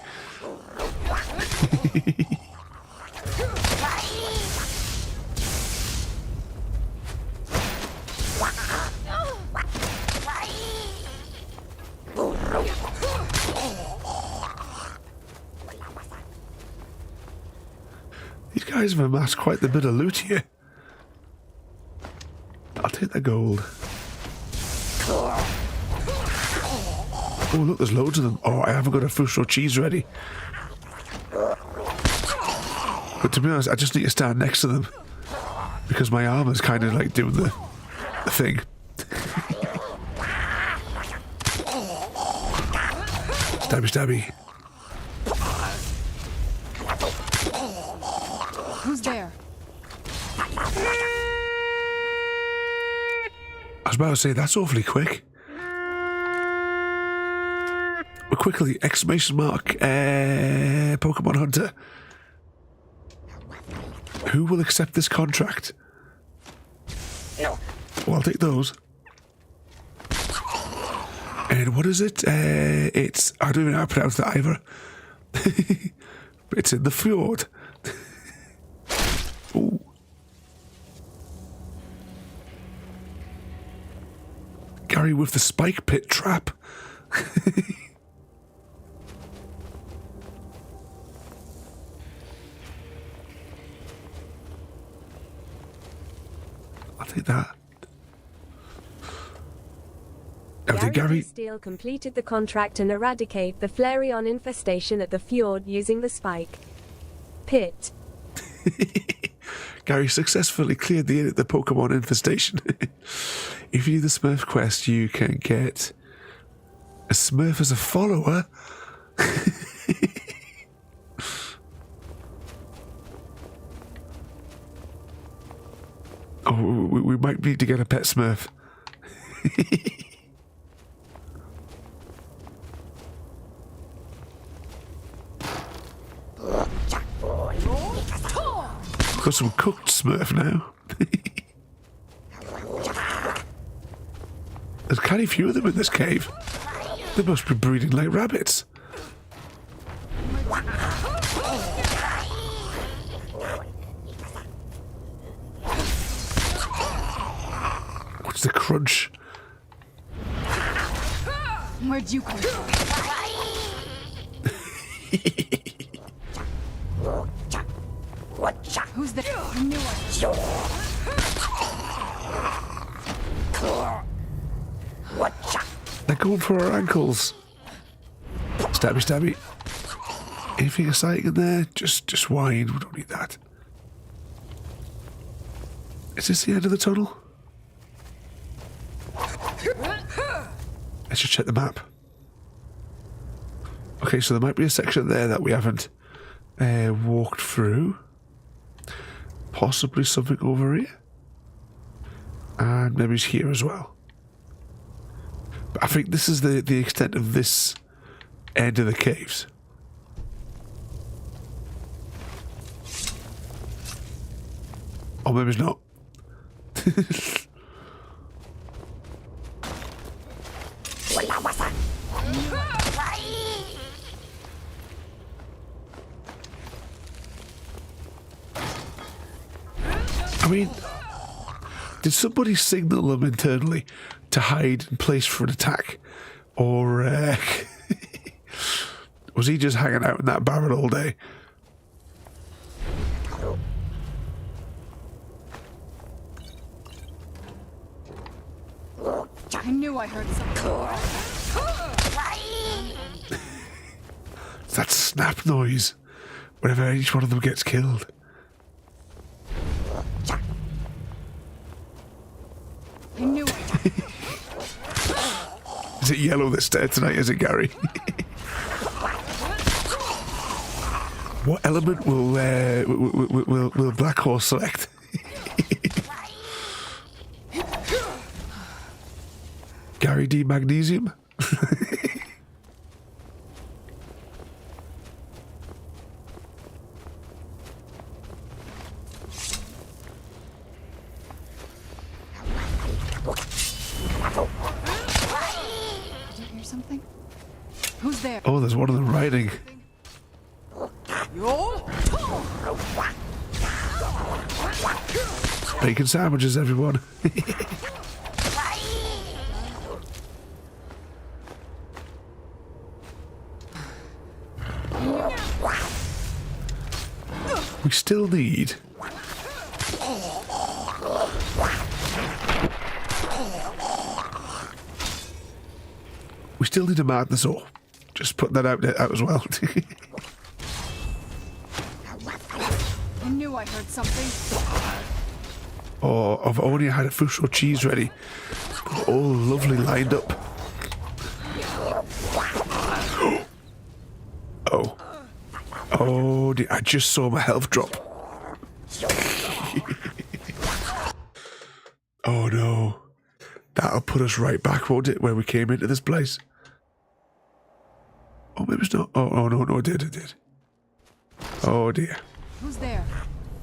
These guys have amassed quite the bit of loot here. I'll take the gold. Oh, look, there's loads of them. Oh, I haven't got a Fusho cheese ready. But to be honest, I just need to stand next to them. Because my armor's kind of like doing the thing. Stabby, stabby. Who's there? I was about to say, that's awfully quick. But quickly, exclamation mark, Pokemon Hunter. Who will accept this contract? No. Well, I'll take those. And what is it? It's, I don't even know how to pronounce that either. But it's in the fjord. Ooh. Gary with the spike pit trap. I'll take that. Gary Steele completed the contract and eradicate the Flareon infestation at the fjord using the spike pit. Gary successfully cleared the Pokemon infestation. If you do the Smurf quest, you can get a Smurf as a follower. Oh, we might need to get a pet Smurf. Got some cooked Smurf now. There's quite a few of them in this cave. They must be breeding like rabbits. What's the crunch? Where'd you come from? Who's there? I knew They're going for our ankles. Stabby, stabby. Anything exciting in there? Just wine. We don't need that. Is this the end of the tunnel? Let's just check the map. Okay, so there might be a section there that we haven't walked through. Possibly something over here. And maybe it's here as well. But I think this is the extent of this end of the caves. Or maybe it's not. I mean, did somebody signal them internally to hide in place for an attack? Or was he just hanging out in that barrel all day? I knew I heard something. It's that snap noise whenever each one of them gets killed. I knew it. Is it yellow that's there tonight, is it, Gary? What element will Black Horse select? Gary D. Magnesium? Did you hear something? Who's there? Oh, there's one of them riding. Bacon sandwiches, everyone. We still need... We still need a madness ore. Just put that out as well. I knew I heard something. Or I've already had a fish or cheese ready. All lovely lined up. Oh. Oh dear, I just saw my health drop. Oh no. That'll put us right back, won't it, where we came into this place? Oh, maybe it's not. Oh no, it did. Oh dear. Who's there?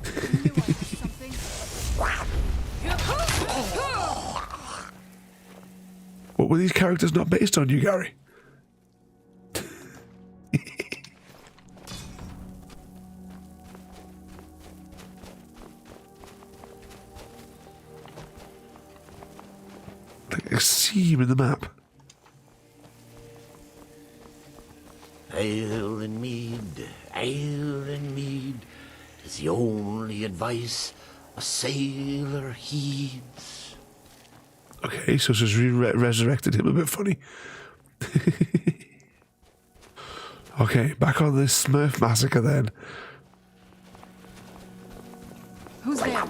I knew I heard something. What were these characters not based on, you, Gary? Like a seam in the map. Ale and mead is the only advice a sailor heeds. Okay, so she's resurrected him a bit funny. Okay, back on this Smurf massacre then. Who's there?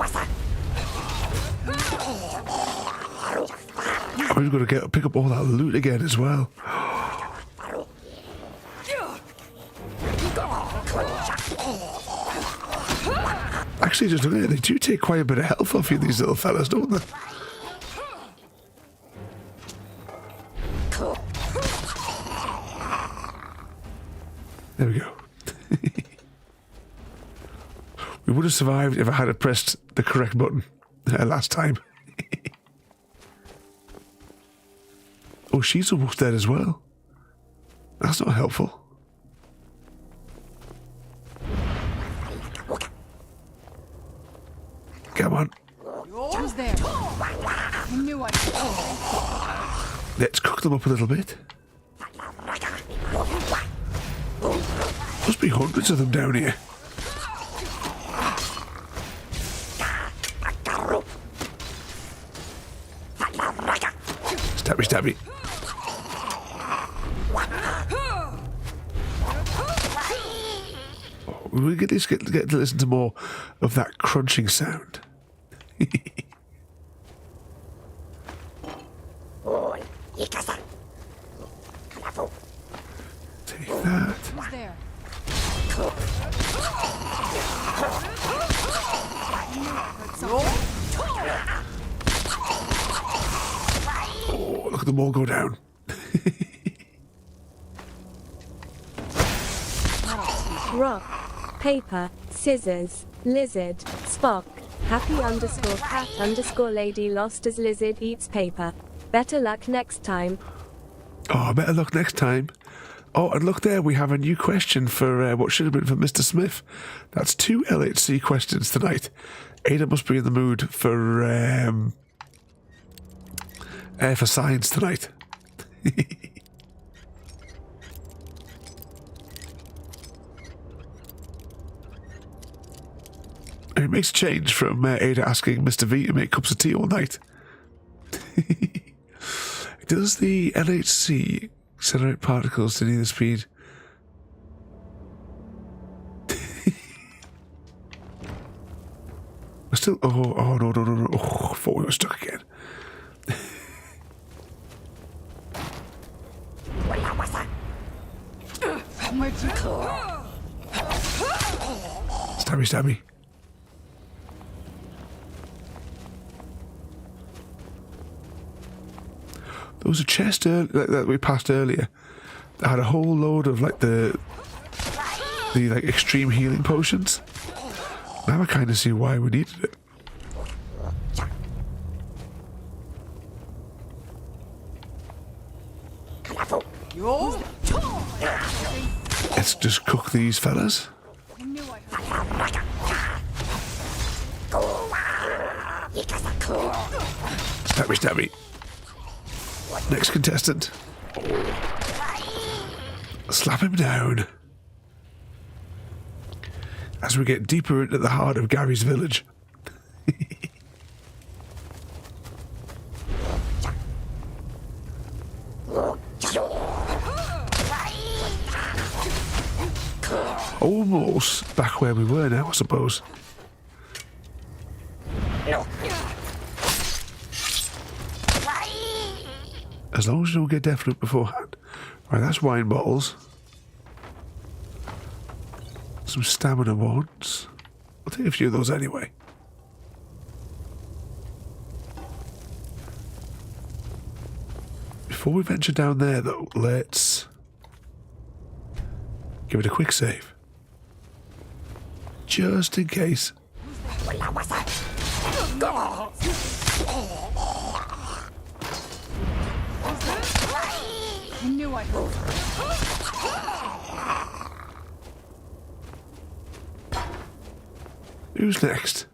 I'm going to pick up all that loot again as well. Actually, just look at it, they do take quite a bit of health off you, these little fellas, don't they? There we go. We would have survived if I had pressed the correct button last time. Oh, she's almost dead as well. That's not helpful. Come on. Who's there? I knew I... Let's cook them up a little bit. Must be hundreds of them down here. Stabby. we get to listen to more of that crunching sound. Take that. Who's there? Oh, look at them all go down. Rock, paper, scissors, lizard, Spock, happy_cat_lady lost as lizard eats paper. Better luck next time. Oh, better luck next time. Oh, and look there, we have a new question for what should have been for Mr. Smith. That's 2 LHC questions tonight. Ada must be in the mood for science tonight. It makes a change from Ada asking Mr. V to make cups of tea all night. Does the LHC accelerate particles to neither speed? We're still... Oh, no. Oh, I thought we were stuck again. Stabby. There was a chest that we passed earlier that had a whole load of like the like extreme healing potions. Now I kind of see why we needed it. Let's just cook these fellas. Stabby. Next contestant. Slap him down. As we get deeper into the heart of Gary's village. Almost back where we were now, I suppose. As long as you don't get definite beforehand. Right, that's wine bottles. Some stamina wands. I'll take a few of those anyway. Before we venture down there, though, let's give it a quick save. Just in case. I knew I heard. Who's next?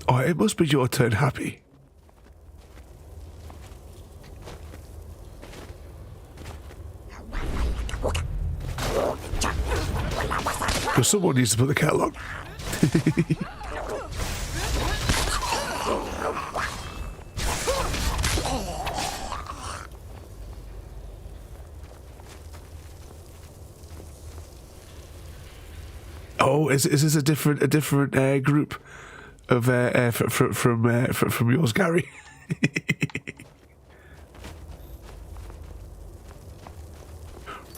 Oh, it must be your turn, Happy. Because someone needs to put the kettle on. Oh, is this a different group of from yours, Gary?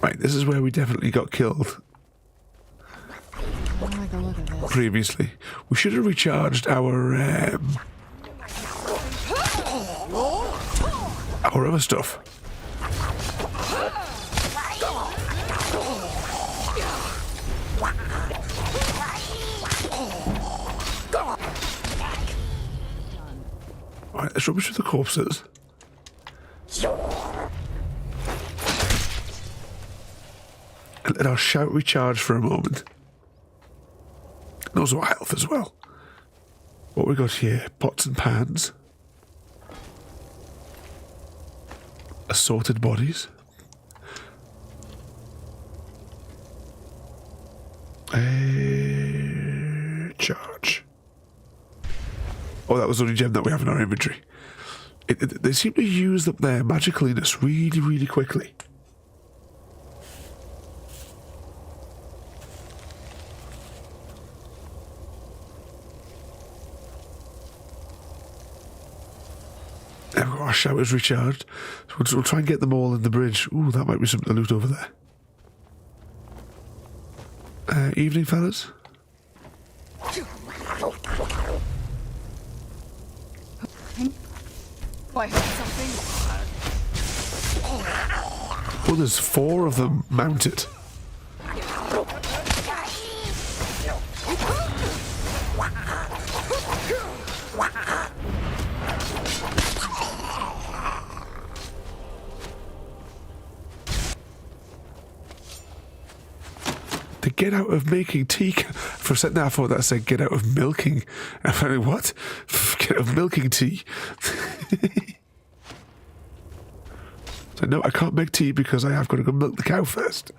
Right, this is where we definitely got killed. Previously, we should have recharged our other stuff. Right, let's rubbish with the corpses. And let our shout recharge for a moment. And also our health as well. What we got here? Pots and pans. Assorted bodies. Charge. Oh, that was the only gem that we have in our inventory. They seem to use up their magicalness really, really quickly. There we go, our shower's recharged. So we'll try and get them all in the bridge. Ooh, that might be something to loot over there. Evening, fellas. I heard something. Oh, there's 4 of them mounted. To get out of making tea. For a second, I thought that said get out of milking. I thought, what? Get out of milking tea. So no, I can't make tea because I have got to go milk the cow first.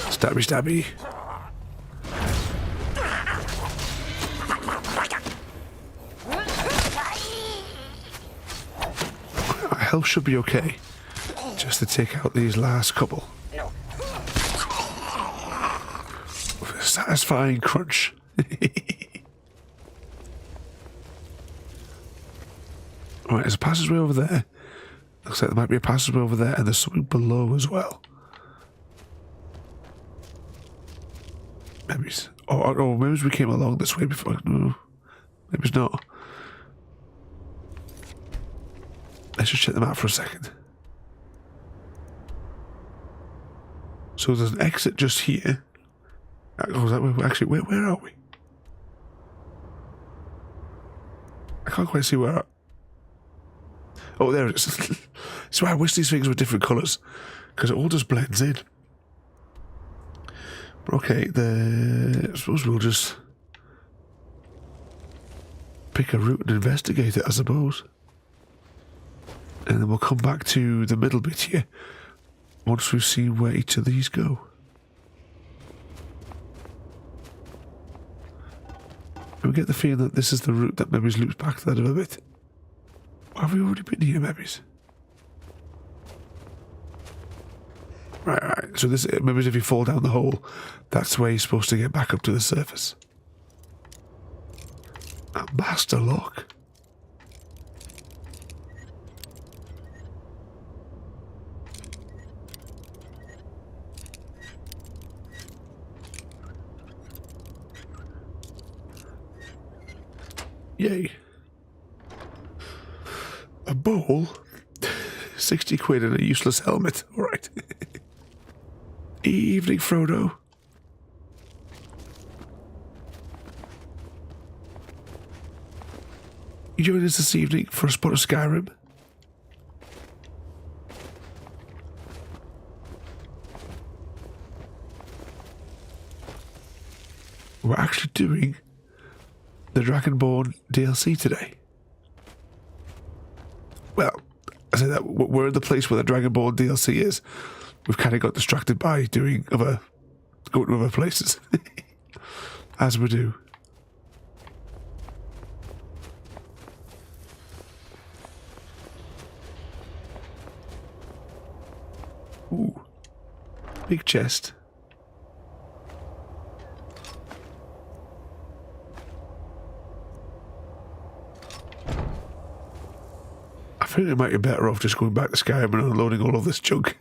Stabby, stabby. Our health should be okay. Just to take out these last couple. With a satisfying crunch. Alright, there's a passageway over there. Looks like there might be a passageway over there, and there's something below as well. Maybe it's... Oh, maybe we came along this way before. No, maybe it's not. Let's just check them out for a second. So there's an exit just here. Oh, is that where, actually, where are we? I can't quite see where. Oh, there it is. That's why I wish these things were different colours, because it all just blends in. But okay, I suppose we'll just pick a route and investigate it, I suppose. And then we'll come back to the middle bit here once we've seen where each of these go. And we get the feeling that this is the route that maybe loops back to that a little bit. Have we already been here, maybe? Right. So this, maybe if you fall down the hole, that's where you're supposed to get back up to the surface. A master lock. Yay. A bowl? 60 quid and a useless helmet. Alright. Evening, Frodo. You join us this evening for a spot of Skyrim? We're actually doing the Dragonborn DLC today. Well, I say that we're in the place where the Dragonborn DLC is. We've kind of got distracted by going to other places. As we do. Ooh. Big chest. I think we might be better off just going back to Skyrim and unloading all of this junk.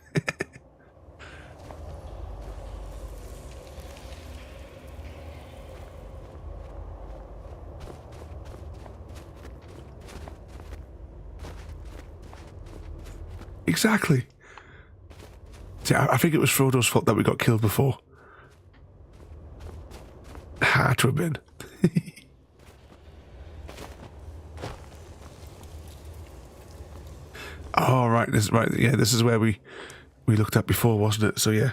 Exactly. See, I think it was Frodo's fault that we got killed before. Had to have been. Oh, right. Yeah, this is where we looked at before, wasn't it? So, yeah.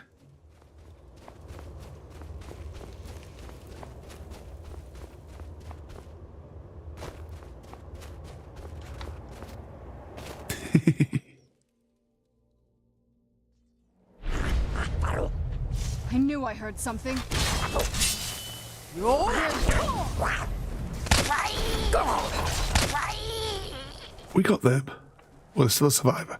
I knew I heard something. We got them. Well, there's still a survivor.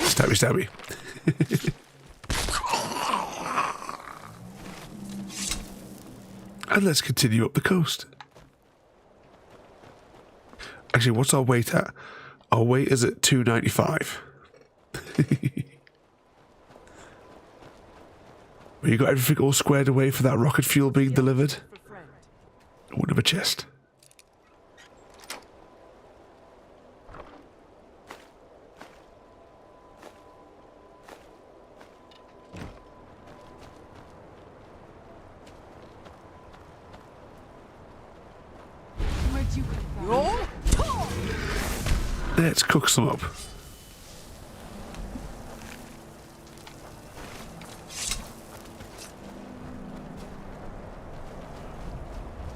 Stabby, stabby. And let's continue up the coast. Actually, what's our weight at? Our weight is at 295. Well, you got everything all squared away for that rocket fuel being delivered? I wouldn't have a chest. Where'd you come from? Let's cook some up.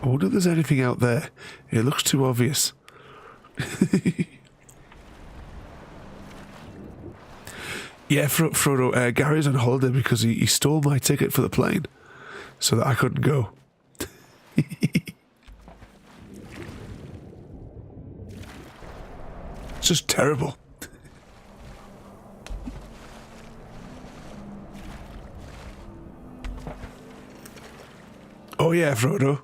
I wonder if there's anything out there. It looks too obvious. Yeah, Frodo, Gary's on holiday because he stole my ticket for the plane so that I couldn't go. It's just terrible. Oh yeah, Frodo.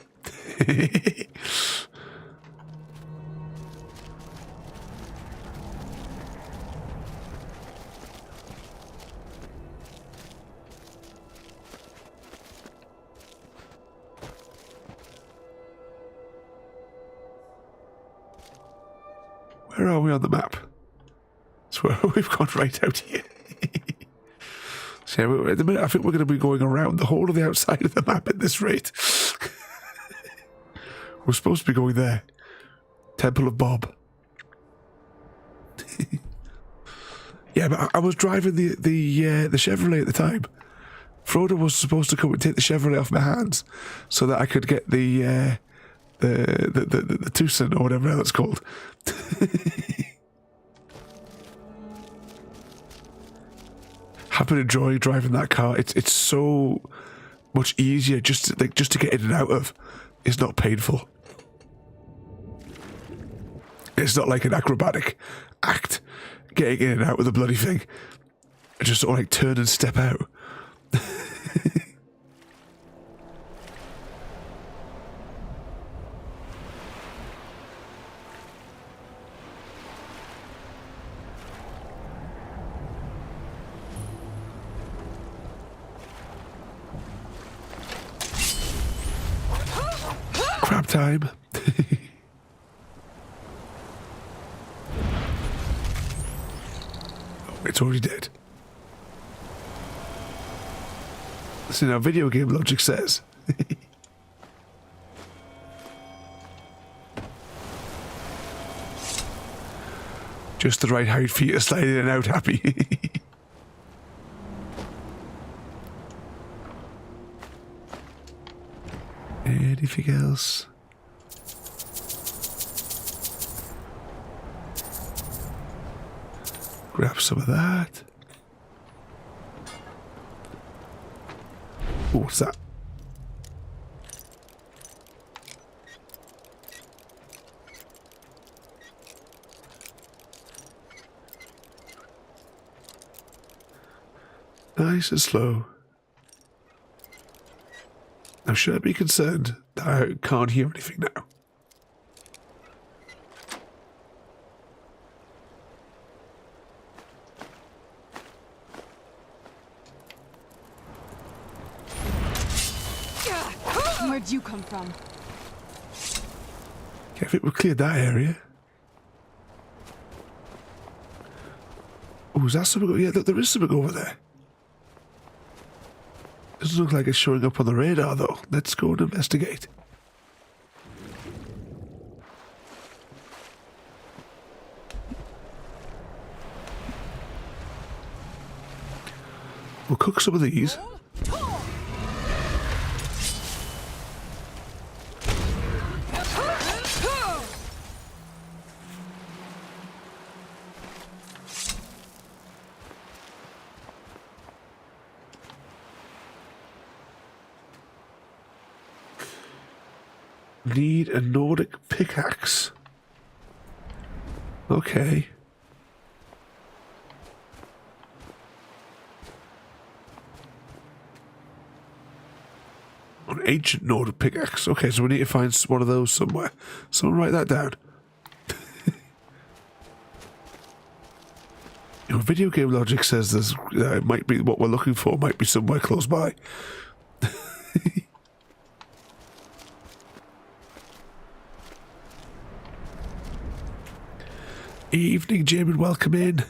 Where are we on the map? So we've gone right out here. So at the minute, I think we're going to be going around the whole of the outside of the map at this rate. We're supposed to be going there. Temple of Bob. Yeah, but I was driving the Chevrolet at the time. Frodo was supposed to come and take the Chevrolet off my hands so that I could get the Tucson or whatever it's called. I've been enjoying driving that car. It's so much easier just to get in and out of. It's not painful. It's not like an acrobatic act getting in and out with the bloody thing. I just sort of like turn and step out. Crap time. It's already dead. See, now video game logic says. Just the right height for you to slide in and out happy. Anything else? Grab some of that. Oh, what's that? Nice and slow. Now, should I be concerned that I can't hear anything now? Where'd you come from? Okay, I think we've cleared that area. Oh, is that something? Yeah, there is something over there. Doesn't look like it's showing up on the radar, though. Let's go and investigate. We'll cook some of these. Need a Nordic pickaxe. Okay. An ancient Nordic pickaxe. Okay, so we need to find one of those somewhere. Someone write that down. Your video game logic says there's it might be what we're looking for might be somewhere close by. Evening, Jim, and welcome in.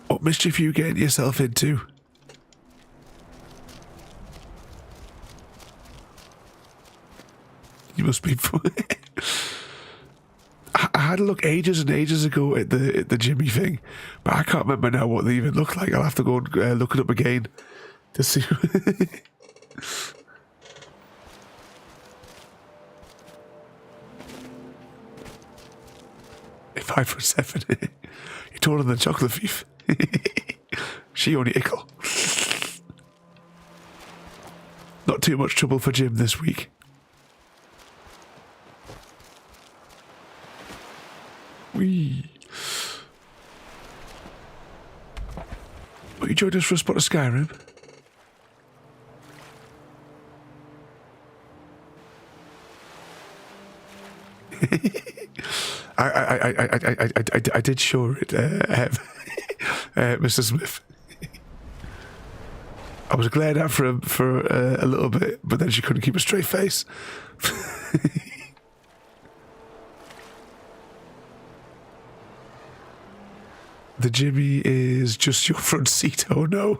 What mischief are you getting yourself into? You must be. I had a look ages and ages ago at the Jimmy thing, but I can't remember now what they even look like. I'll have to go and look it up again to see. A 5'7". You're taller than the chocolate thief. She only ickle. Not too much trouble for Jim this week. Whee. Well, you joined us for a spot of Skyrim. I did show it, Mr. Smith. I was glared at for a little bit, but then she couldn't keep a straight face. The Jimmy is just your front seat. Oh no.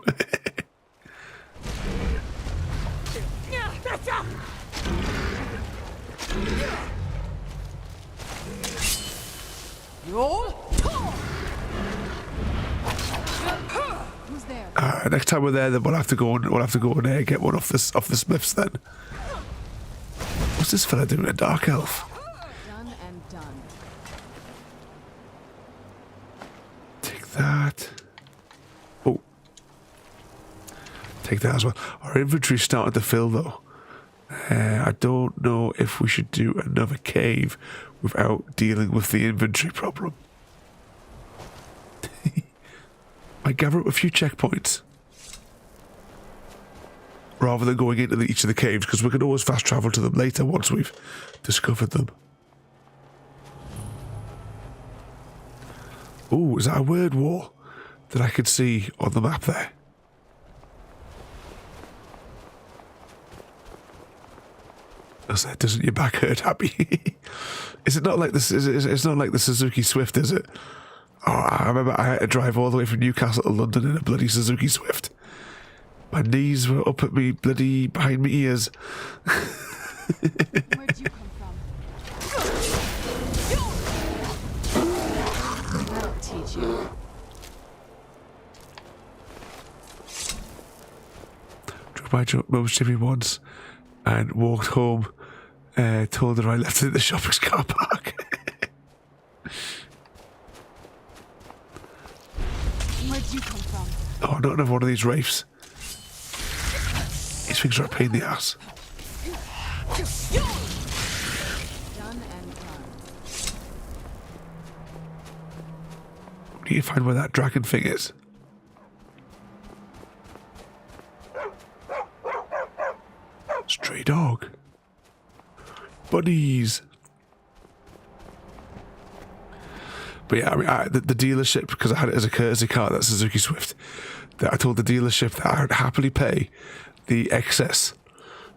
Who's there? Next time we're there, then we'll have to go and get one off the Smiths. Then. What's this fella doing? A dark elf. Done and done. Take that. Oh. Take that as well. Our inventory's started to fill though. I don't know if we should do another cave without dealing with the inventory problem. I gather up a few checkpoints rather than going into each of the caves, because we can always fast travel to them later once we've discovered them. Oh, is that a word wall that I could see on the map there? Doesn't your back hurt, Happy? Is it not like this? It's not like the Suzuki Swift, is it? Oh, I remember I had to drive all the way from Newcastle to London in a bloody Suzuki Swift. My knees were up at me, bloody behind my ears. Where'd you come from? That'll teach you. Drove by Mum's Jimmy once and walked home. Told her I left it in the shopping's car park. Where'd you come from? Oh, not another one of these wraiths. These things are a pain in the ass. Done and done. We need to find where that dragon thing is. Stray dog. Buddies. But yeah, I mean, the dealership, because I had it as a courtesy car, that Suzuki Swift, that I told the dealership that I would happily pay the excess,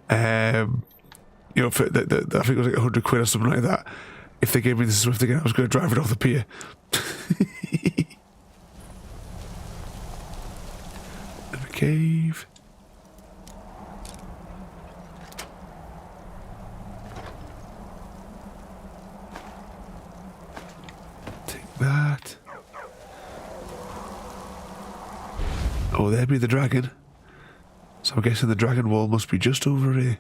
for I think it was like 100 quid or something like that. If they gave me the Swift again, I was going to drive it off the pier. Another cave. That. Oh, there be the dragon. So I'm guessing the dragon wall must be just over here.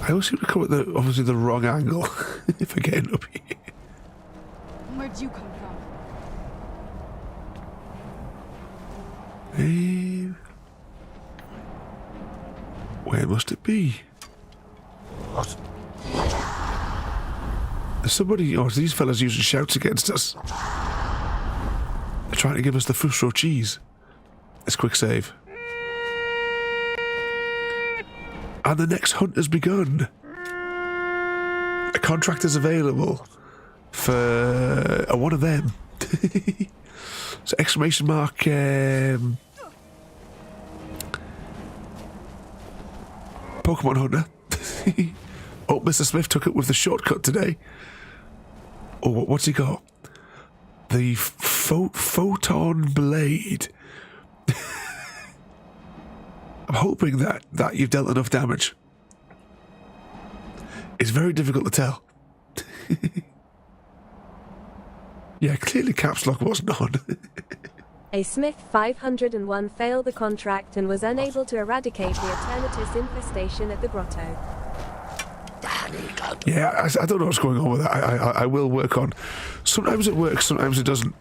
I always seem to come at obviously the wrong angle if I get up here. Where'd you come from? Where must it be? What? There's somebody, or these fellas using shouts against us. They're trying to give us the frustro cheese. Let's quick save. And the next hunt has begun. A contract is available for one of them. So exclamation mark. Pokemon Hunter. Oh, Mr. Smith took it with the shortcut today. Oh, what's he got? The Photon Blade. I'm hoping that you've dealt enough damage. It's very difficult to tell. Yeah, clearly caps lock wasn't on. A Smith 501 failed the contract and was unable to eradicate the Eternatus infestation at the grotto. Yeah, I don't know what's going on with that. I will work on. Sometimes it works, sometimes it doesn't.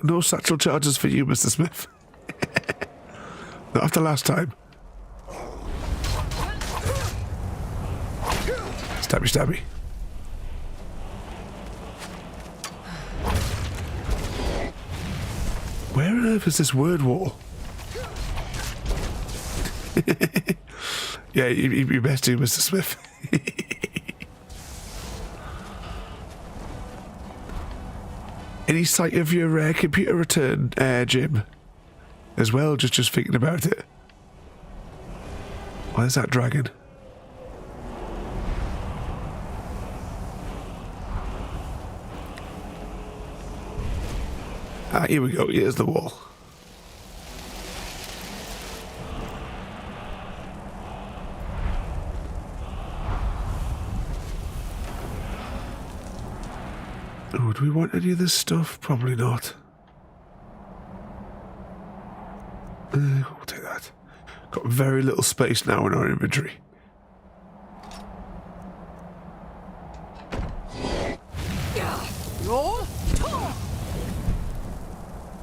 No satchel charges for you, Mr. Smith. Not after last time. Stabby, stabby. Where on earth is this word wall? Yeah, you best do, Mr. Smith. Any sight of your computer return, Jim? As well, just thinking about it. Where's that dragon? Ah, here we go. Here's the wall. Oh, do we want any of this stuff? Probably not. We'll take that. Got very little space now in our inventory.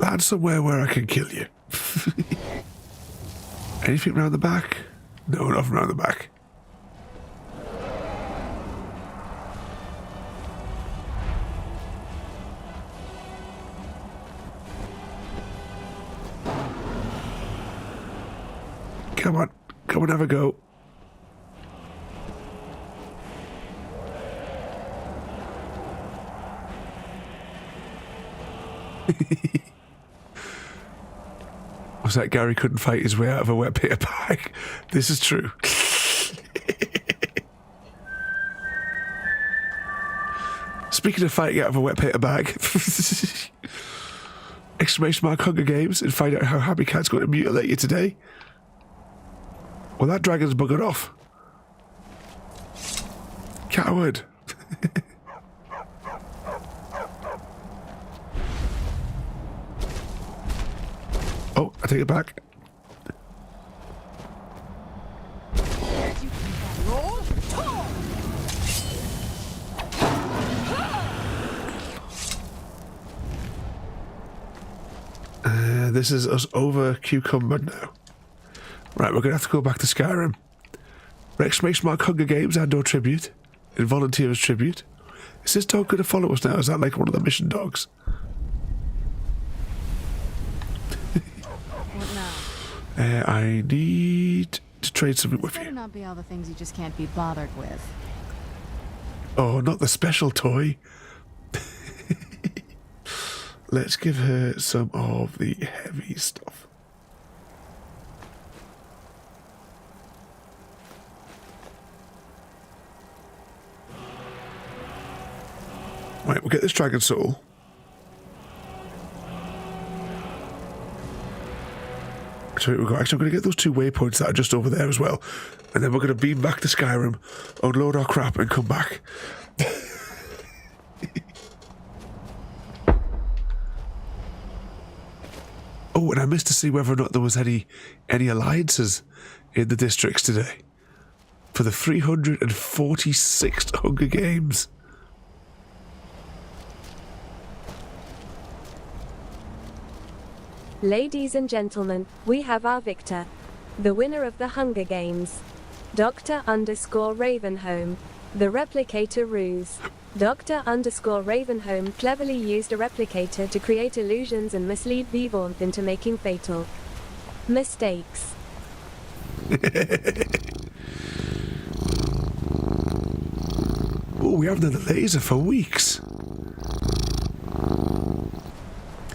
Land somewhere where I can kill you. Anything round the back? No, nothing round the back. Come on, have a go. Was that Gary couldn't fight his way out of a wet paper bag? This is true. Speaking of fighting out of a wet paper bag, exclamation mark Hunger Games and find out how Happy Cat's going to mutilate you today. Well, that dragon's buggered off. Coward. Oh, I take it back. This is us over Cucumber now. Right, we're going to have to go back to Skyrim. Exclamation mark Hunger Games and or tribute. And volunteer as tribute. Is this dog going to follow us now? Is that like one of the mission dogs? What now? I need to trade something with Better you. not be all the things you just can't be bothered with. Oh, not the special toy. Let's give her some of the heavy stuff. Right, we'll get this dragon soul. So we've got, actually, I'm going to get those 2 waypoints that are just over there as well. And then we're going to beam back to Skyrim, unload our crap and come back. Oh, and I missed to see whether or not there was any alliances in the districts today for the 346th Hunger Games. Ladies and gentlemen, we have our victor. The winner of the Hunger Games. Dr_Ravenholm. The replicator ruse. Dr_Ravenholm cleverly used a replicator to create illusions and mislead Vivant into making fatal mistakes. Oh, we haven't had a laser for weeks.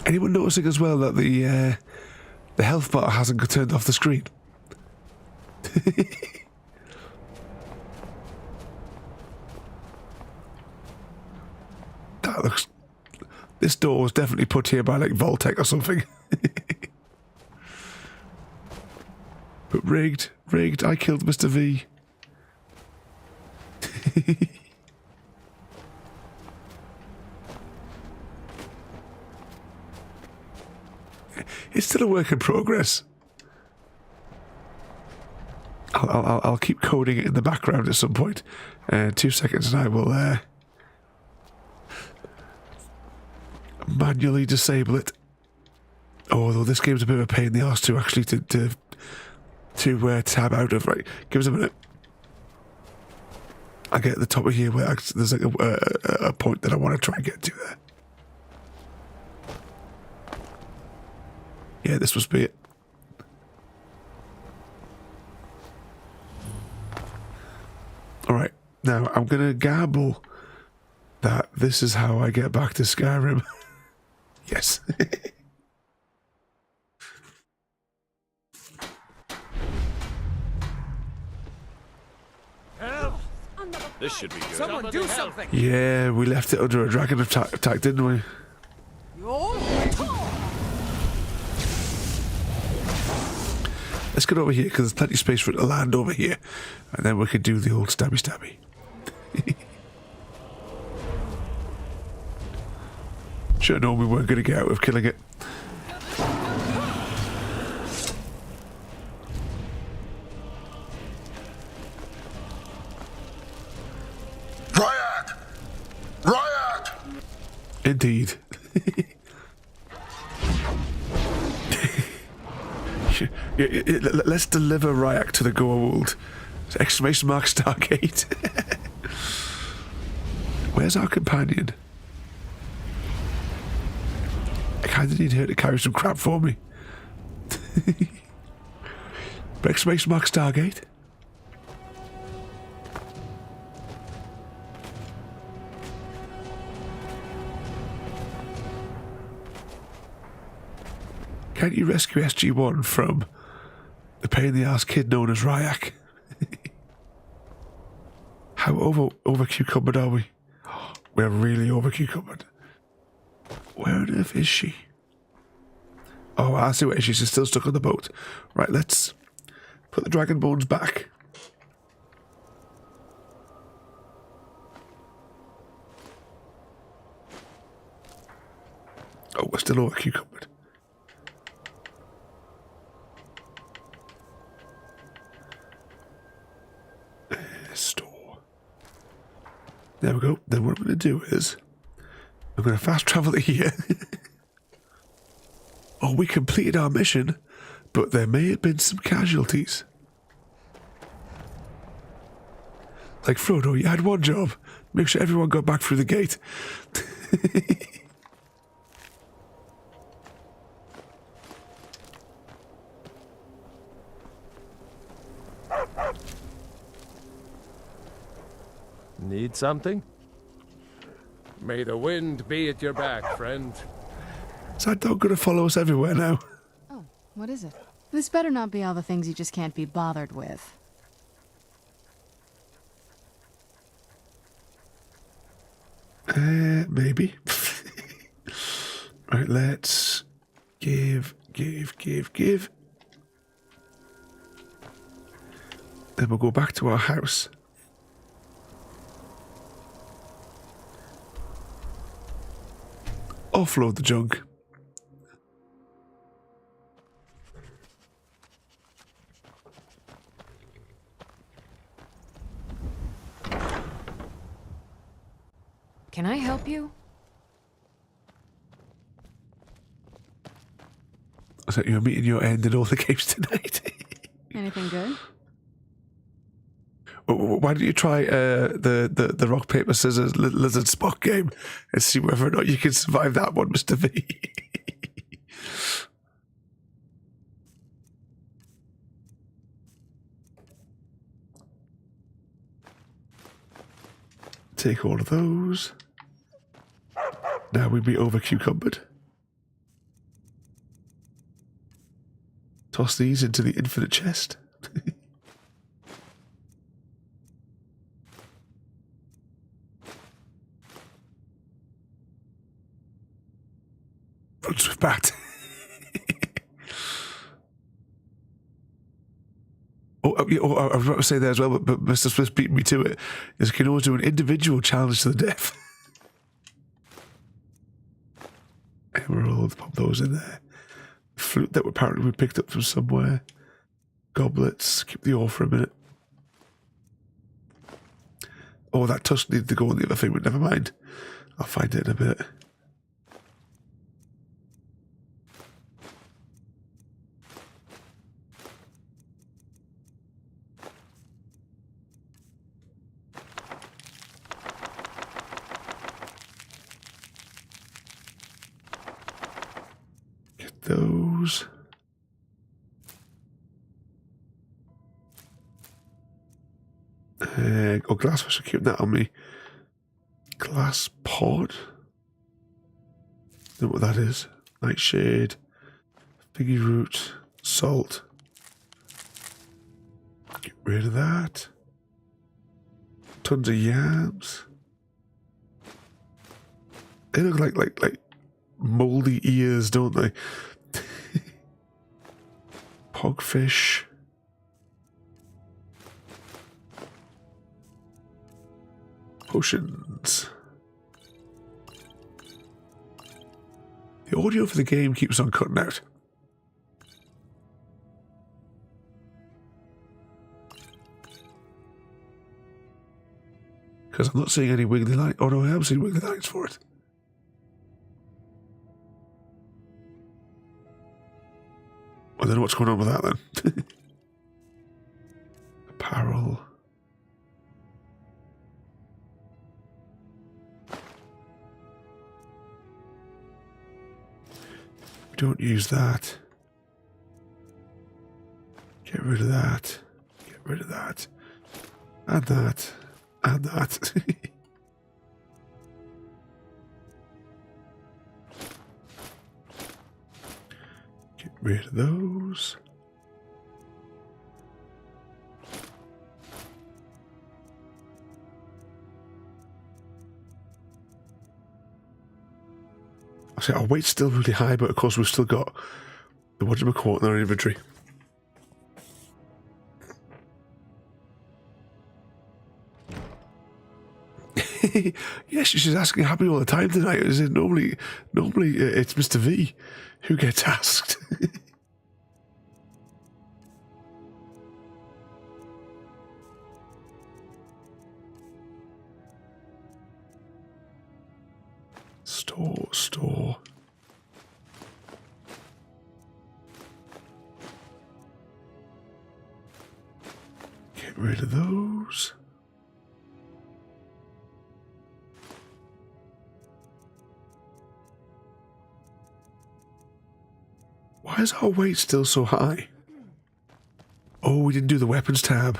Anyone noticing as well that the health bar hasn't got turned off the screen? That looks... This door was definitely put here by like Voltec or something. But rigged, I killed Mr. V. It's still a work in progress. I'll keep coding it in the background at some point. 2 seconds and I will manually disable it. Although this game's a bit of a pain in the arse to actually to tab out of. Right, give us a minute. I get at the top of here where there's like a point that I want to try and get to there. Yeah, this must be it. Alright, now I'm going to gamble that this is how I get back to Skyrim. Yes. This should be good. Someone do something! Yeah, we left it under a dragon attack, didn't we? Let's get over here because there's plenty of space for it to land over here, and then we can do the old stabby. Should have known we weren't going to get out of killing it. Ryak! Indeed. Let's deliver Ryak to the Goa'uld. Exclamation mark Stargate. Where's our companion? I kind of need her to carry some crap for me. Exclamation mark Stargate. Can't you rescue SG-1 from the pain-in-the-ass kid known as Ryak? How over-cucumbered are we? We're really over-cucumbered. Where on earth is she? Oh, I see where she is. She's still stuck on the boat. Right, let's put the dragon bones back. Oh, we're still over-cucumbered. Store. There we go. Then what I'm going to do is I'm going to fast travel to here. Oh, we completed our mission, but there may have been some casualties. Like Frodo, you had one job. Make sure everyone got back through the gate. Need something? May the wind be at your back, friend. Is that dog going to follow us everywhere now? Oh, what is it? This better not be all the things you just can't be bothered with. Maybe. Right, let's give. Then we'll go back to our house. Offload the junk. Can I help you? I thought you were meeting your end in all the games tonight. Anything good? Why don't you try the rock, paper, scissors, lizard, Spock game and see whether or not you can survive that one, Mr. V? Take all of those. Now we'd be over cucumbered. Toss these into the infinite chest. Runs with bat. I was about to say there as well, but Mr. Smith beat me to it. Is you can always do an individual challenge to the death. Emeralds, pop those in there. Flute that apparently we picked up from somewhere. Goblets, keep the ore for a minute. Oh, that tusk needed to go on the other thing, but never mind. I'll find it in a bit. Those. Glass fish, keep that on me. Glass pod. Know what that is. Nightshade. Figgy root. Salt. Get rid of that. Tons of yams. They look like moldy ears, don't they? Hogfish. Potions. The audio for the game keeps on cutting out. Because I'm not seeing any wiggly lights. Oh no, I am seeing wiggly lights for it. I don't know what's going on with that then. Apparel. We don't use that. Get rid of that. Get rid of that. Add that. Add that. Get rid of those. I say our weight's still really high, but of course we've still got the whatchamacallit in our inventory. Yes, she's asking happy all the time tonight. Is it normally it's Mr. V who gets asked. Store. Get rid of those. Why is our weight still so high? Oh, we didn't do the weapons tab.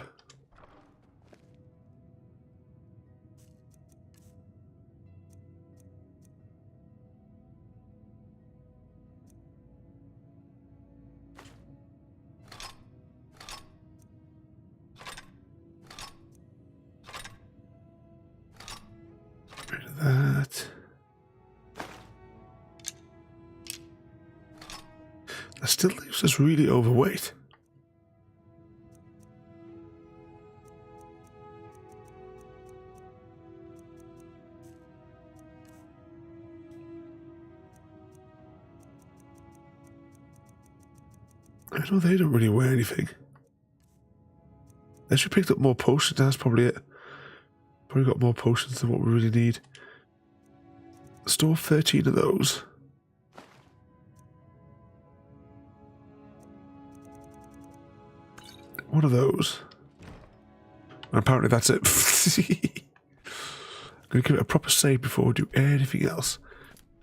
Rid of that. That still leaves us really overweight. I know they don't really wear anything. Unless we picked up more potions, that's probably it. Probably got more potions than what we really need. store 13 of those. One of those. And apparently that's it. I'm going to give it a proper save before we do anything else.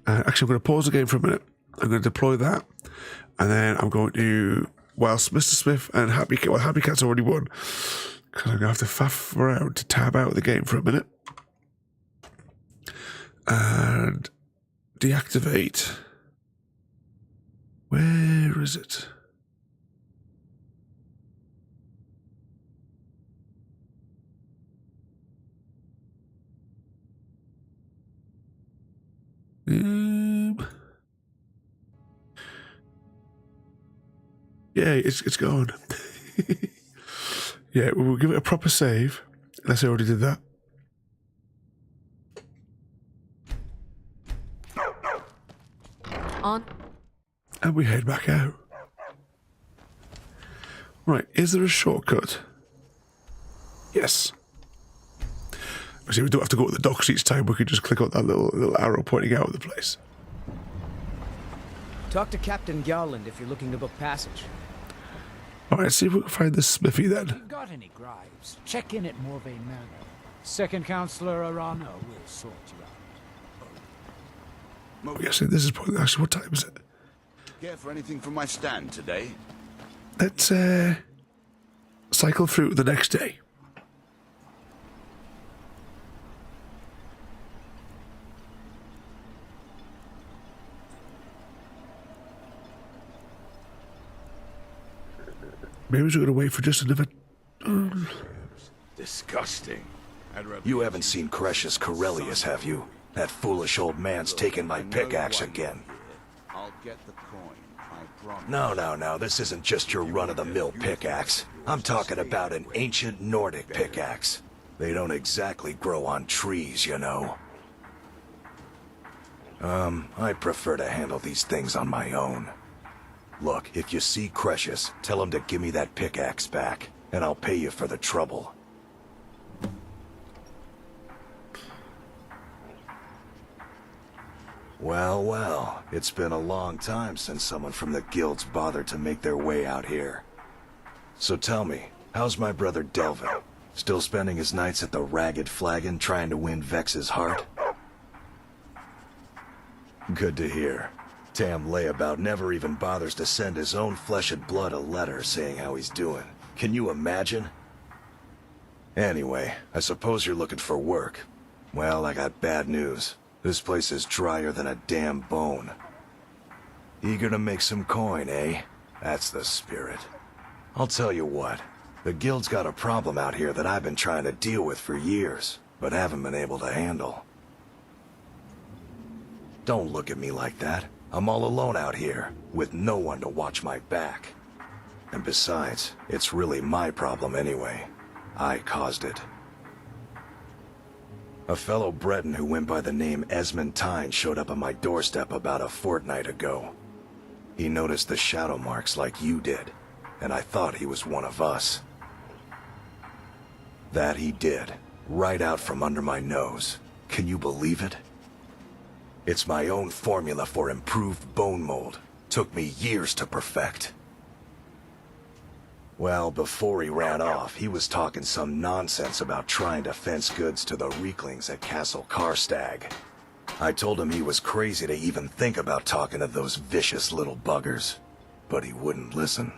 Actually, I'm going to pause the game for a minute. I'm going to deploy that. And then I'm going to, whilst Mr. Smith and Happy Cat's already won, because I'm going to have to faff around to tab out the game for a minute. And deactivate. Where is it? Yeah, it's gone. Yeah, we'll give it a proper save. Unless I already did that. On. And we head back out. Right, is there a shortcut? Yes. See, we don't have to go to the docks each time. We can just click on that little arrow pointing out of the place. Talk to Captain Gowland if you're looking to book passage. Alright, see if we can find this Smithy then. If you've got any gripes, check in at Morvain Manor. Second Counselor Arano will sort you out. Oh, yes, this is probably... Actually, what time is it? Care for anything from my stand today? Let's, cycle through the next day. Maybe we're going to wait for just another... Disgusting. You haven't seen Cretius Corellius, have you? That foolish old man's taken my pickaxe again. I'll get the coin, I promise. No, this isn't just your run-of-the-mill pickaxe. I'm talking about an ancient Nordic pickaxe. They don't exactly grow on trees, you know. I prefer to handle these things on my own. Look, if you see Cretius, tell him to give me that pickaxe back, and I'll pay you for the trouble. Well, it's been a long time since someone from the guilds bothered to make their way out here. So tell me, how's my brother Delvin? Still spending his nights at the Ragged Flagon trying to win Vex's heart? Good to hear. Tam Layabout never even bothers to send his own flesh and blood a letter saying how he's doing. Can you imagine? Anyway, I suppose you're looking for work. Well, I got bad news. This place is drier than a damn bone. Eager to make some coin, eh? That's the spirit. I'll tell you what. The guild's got a problem out here that I've been trying to deal with for years, but haven't been able to handle. Don't look at me like that. I'm all alone out here, with no one to watch my back. And besides, it's really my problem anyway. I caused it. A fellow Breton who went by the name Esmond Tyne showed up on my doorstep about a fortnight ago. He noticed the shadow marks like you did, and I thought he was one of us. That he did, right out from under my nose. Can you believe it? It's my own formula for improved bone mold. Took me years to perfect. Well, before he ran off, he was talking some nonsense about trying to fence goods to the Reeklings at Castle Karstag. I told him he was crazy to even think about talking to those vicious little buggers, but he wouldn't listen.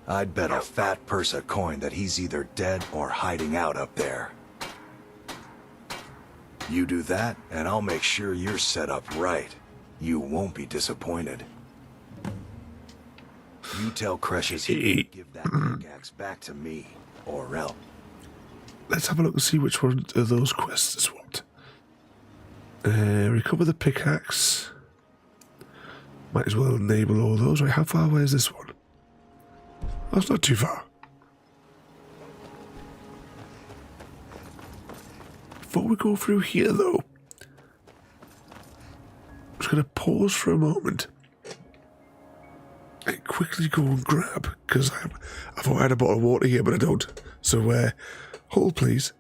I'd bet a fat purse of coin that he's either dead or hiding out up there. You do that, and I'll make sure you're set up right. You won't be disappointed. You tell Cretius he can give that pickaxe back to me, or else. Let's have a look and see which one of those quests is what. Recover the pickaxe. Might as well enable all those. Right, how far away is this one? That's not too far. Before we go through here, though, I'm just going to pause for a moment and quickly go and grab, because I thought I had a bottle of water here, but I don't. So, hold, please.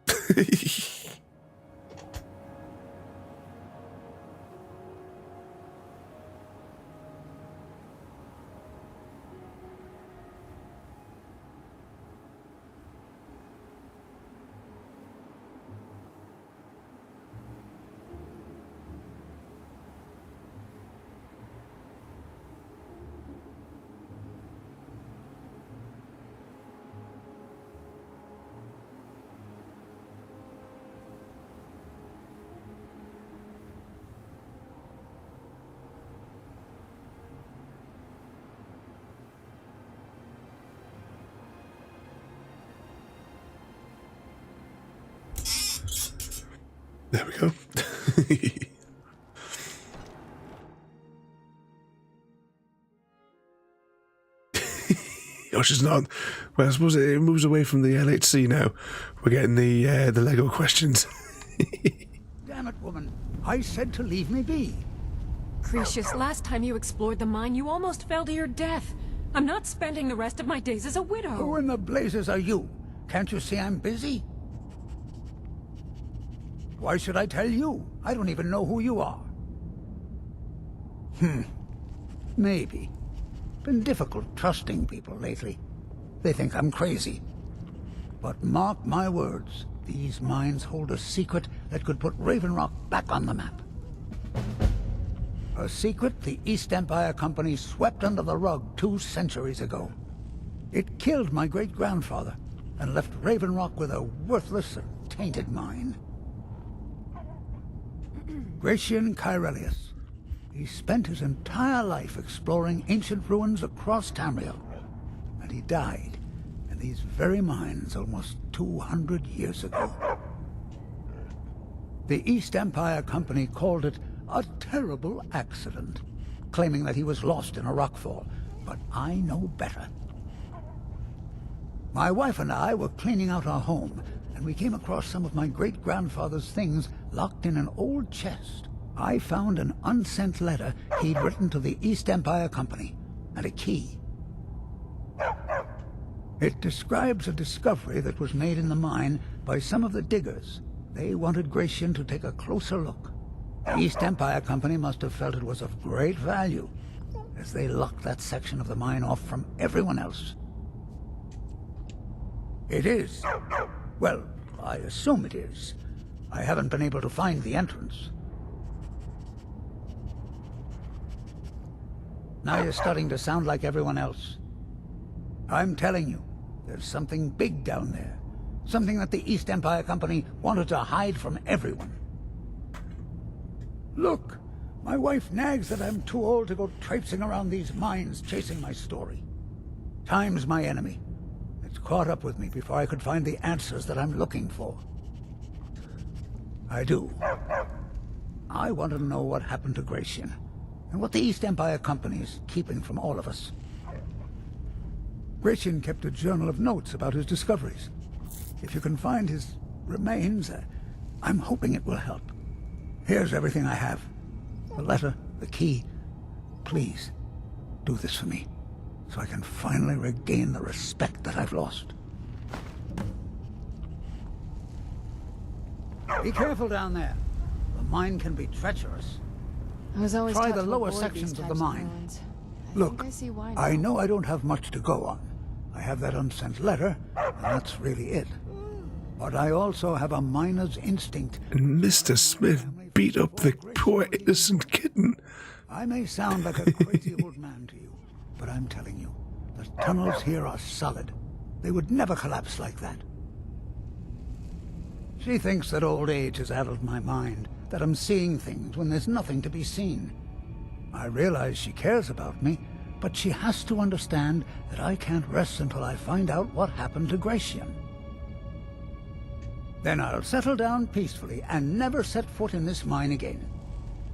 There we go. Oh, she's not. Well, I suppose it moves away from the LHC now. We're getting the Lego questions. Damn it, woman. I said to leave me be. Gracious, last time you explored the mine, you almost fell to your death. I'm not spending the rest of my days as a widow. Who in the blazes are you? Can't you see I'm busy? Why should I tell you? I don't even know who you are. Maybe. Been difficult trusting people lately. They think I'm crazy. But mark my words, these mines hold a secret that could put Ravenrock back on the map. A secret the East Empire Company swept under the rug 2 centuries ago. It killed my great-grandfather and left Ravenrock with a worthless and tainted mine. Gratian Kyrelius. He spent his entire life exploring ancient ruins across Tamriel, and he died in these very mines almost 200 years ago. The East Empire Company called it a terrible accident, claiming that he was lost in a rockfall, but I know better. My wife and I were cleaning out our home, and we came across some of my great-grandfather's things locked in an old chest. I found an unsent letter he'd written to the East Empire Company, and a key. It describes a discovery that was made in the mine by some of the diggers. They wanted Gratian to take a closer look. The East Empire Company must have felt it was of great value, as they locked that section of the mine off from everyone else. It is. Well, I assume it is. I haven't been able to find the entrance. Now you're starting to sound like everyone else. I'm telling you, there's something big down there. Something that the East Empire Company wanted to hide from everyone. Look, my wife nags that I'm too old to go traipsing around these mines chasing my story. Time's my enemy. It's caught up with me before I could find the answers that I'm looking for. I do. I want to know what happened to Gratian, and what the East Empire Company is keeping from all of us. Gratian kept a journal of notes about his discoveries. If you can find his remains, I'm hoping it will help. Here's everything I have. The letter, the key. Please, do this for me, so I can finally regain the respect that I've lost. Be careful down there. The mine can be treacherous. I was always Try taught the to lower avoid sections these of the types mine. ruins. Look, I see why now. I know I don't have much to go on. I have that unsent letter, and that's really it. But I also have a miner's instinct. And Mr. Smith beat up the poor innocent kitten. I may sound like a crazy old man to you, but I'm telling you, the tunnels here are solid. They would never collapse like that. She thinks that old age has addled my mind, that I'm seeing things when there's nothing to be seen. I realize she cares about me, but she has to understand that I can't rest until I find out what happened to Gratian. Then I'll settle down peacefully and never set foot in this mine again.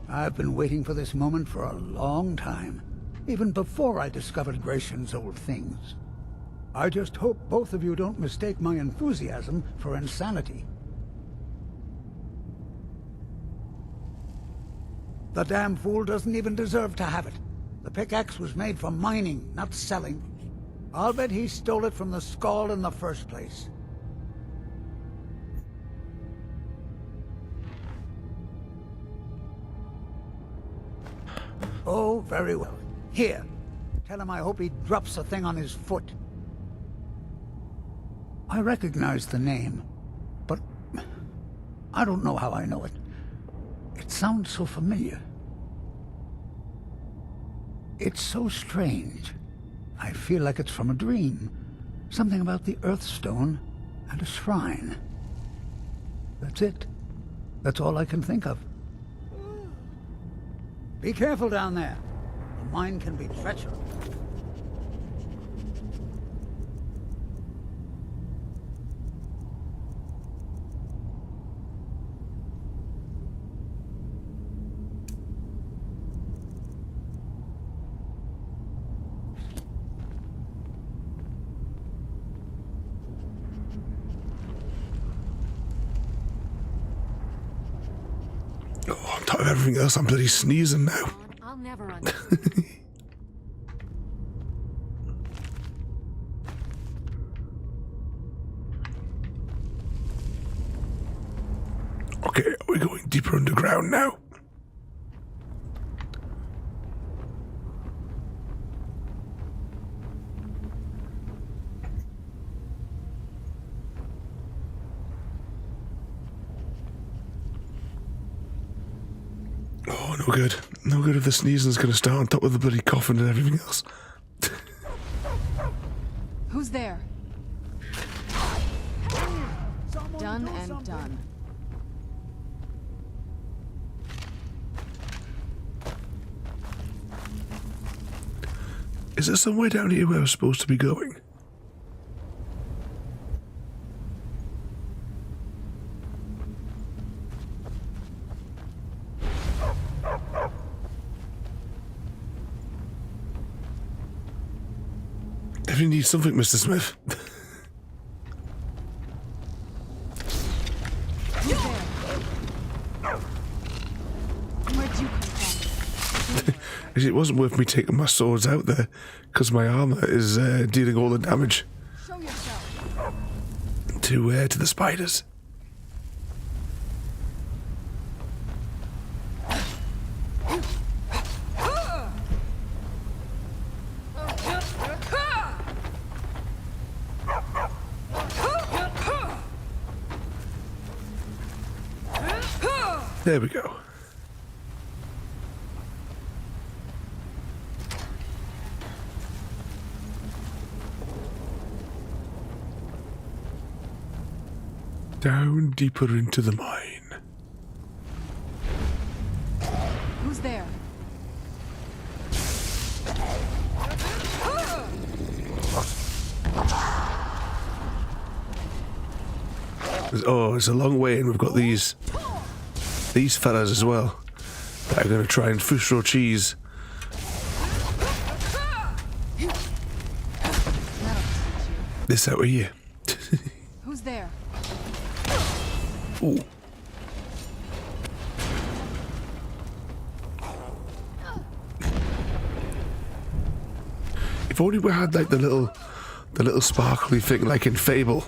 I've been waiting for this moment for a long time, even before I discovered Gratian's old things. I just hope both of you don't mistake my enthusiasm for insanity. The damn fool doesn't even deserve to have it. The pickaxe was made for mining, not selling. I'll bet he stole it from the Skald in the first place. Oh, very well. Here, tell him I hope he drops the thing on his foot. I recognize the name, but I don't know how I know it. It sounds so familiar. It's so strange. I feel like it's from a dream. Something about the Earthstone and a shrine. That's it. That's all I can think of. Be careful down there. The mine can be treacherous. Oh, on top of everything else, I'm bloody sneezing now. I'll never understand. Okay, we're going deeper underground now. Oh, no good. No good if the sneezing's going to start on top of the bloody coughing and everything else. Who's there? Done and done. Is there somewhere down here where we're supposed to be going? If you need something, Mr. Smith. Where'd you come from? It wasn't worth me taking my swords out there, because my armor is dealing all the damage Show yourself. to the spiders. There we go. Down deeper into the mine. Who's there? Oh, it's a long way, and we've got these fellas as well that are going to try and fish row cheese. This out of here. Who's there? Ooh. If only we had like the little sparkly thing like in Fable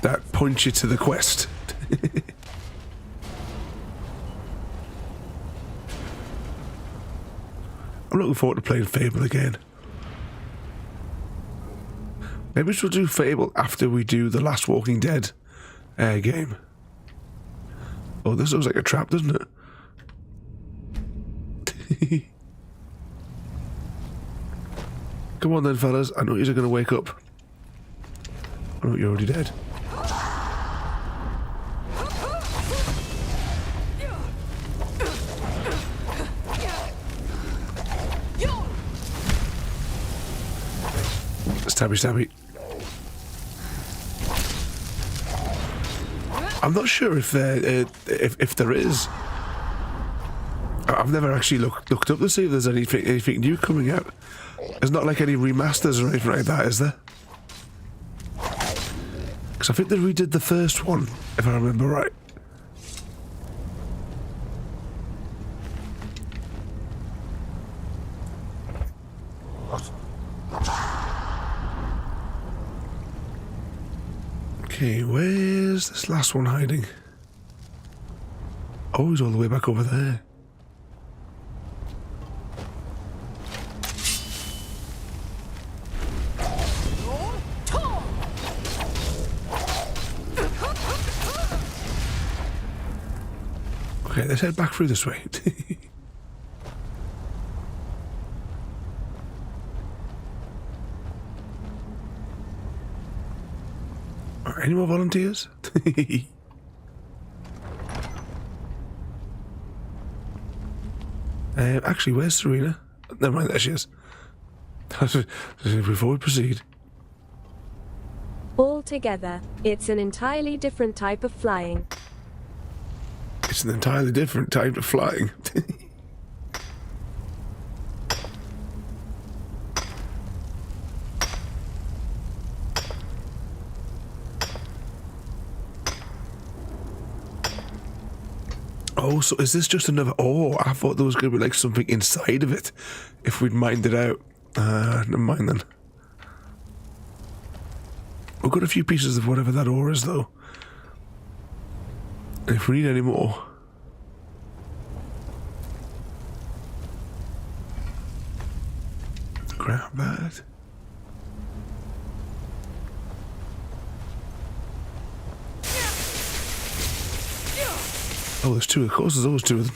that points you to the quest. I'm looking forward to playing Fable again. Maybe we'll do Fable after we do the last Walking Dead game. Oh, this looks like a trap, doesn't it? Come on then, fellas. I know you're going to wake up. Oh, you're already dead. Stabby, stabby. I'm not sure if there is. I've never actually looked up to see if there's anything new coming out. There's not like any remasters or anything like that, is there? Because I think they redid the first one, if I remember right. Okay, where's this last one hiding? Oh, he's all the way back over there. Okay, let's head back through this way. Any more volunteers? Actually, where's Serena? Never mind, there she is. Before we proceed. Altogether, it's an entirely different type of flying. It's an entirely different type of flying. Oh, so is this just another... Oh, I thought there was going to be like something inside of it if we'd mined it out. Never mind then. We've got a few pieces of whatever that ore is, though. And if we need any more... grab that. Oh, there's two. Of course, there's always two of them.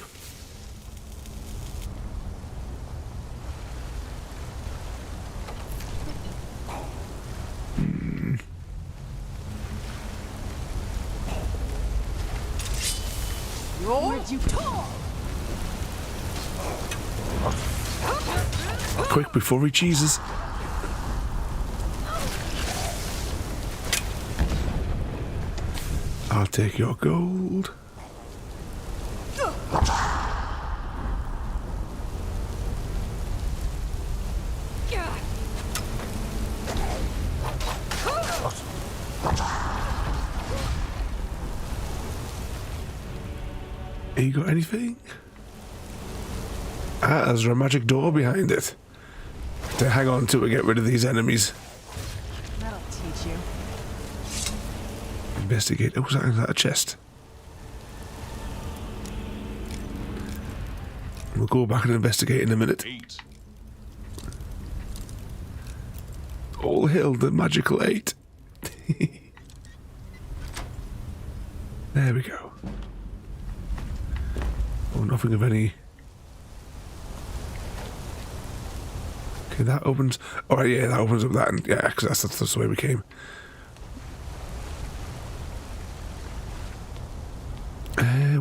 Quick before he cheeses. I'll take your gold. You got anything? Ah, there's a magic door behind it. To hang on to and get rid of these enemies. That'll teach you. Investigate. Oh, is that a chest? We'll go back and investigate in a minute. All hail the magical 8. There we go. Oh, nothing of any. Okay, that opens. Oh, yeah, that opens up that. And yeah, because that's the way we came.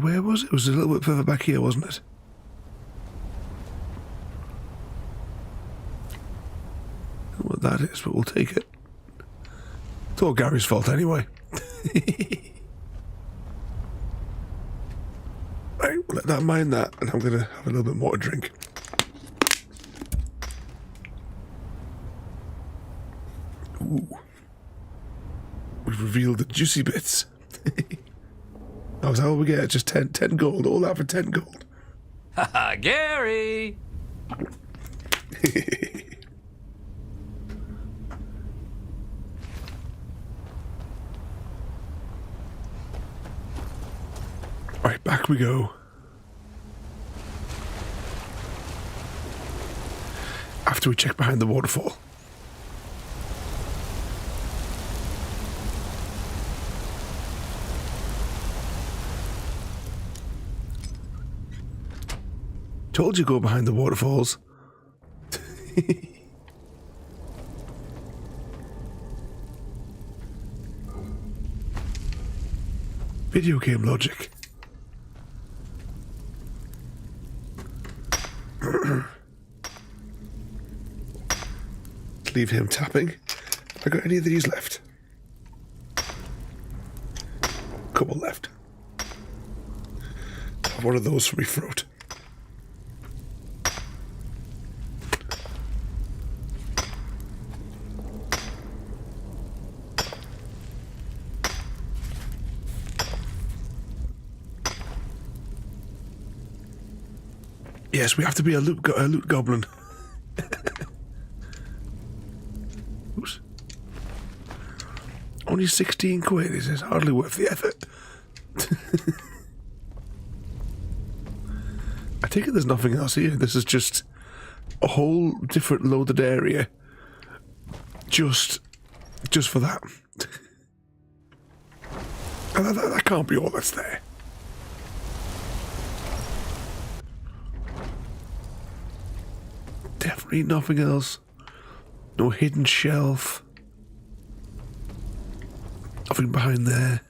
Where was it? It was a little bit further back here, wasn't it? I don't know what that is, but we'll take it. It's all Gary's fault anyway. Right, we'll let that mind that, and I'm going to have a little bit more to drink. Ooh. We've revealed the juicy bits. That was how we get just 10 gold. All that for 10 gold. Haha, Gary! Right, back we go. After we check behind the waterfall. Told you go behind the waterfalls. Video game logic. Leave him tapping. Have I got any of these left? Couple left. Have one of those for me throat. Yes, we have to be a loot goblin. Oops. Only 16 quid. Is hardly worth the effort. I take it there's nothing else here. This is just a whole different loaded area. Just for that. And that can't be all that's there. Definitely nothing else. No hidden shelf. Nothing behind there.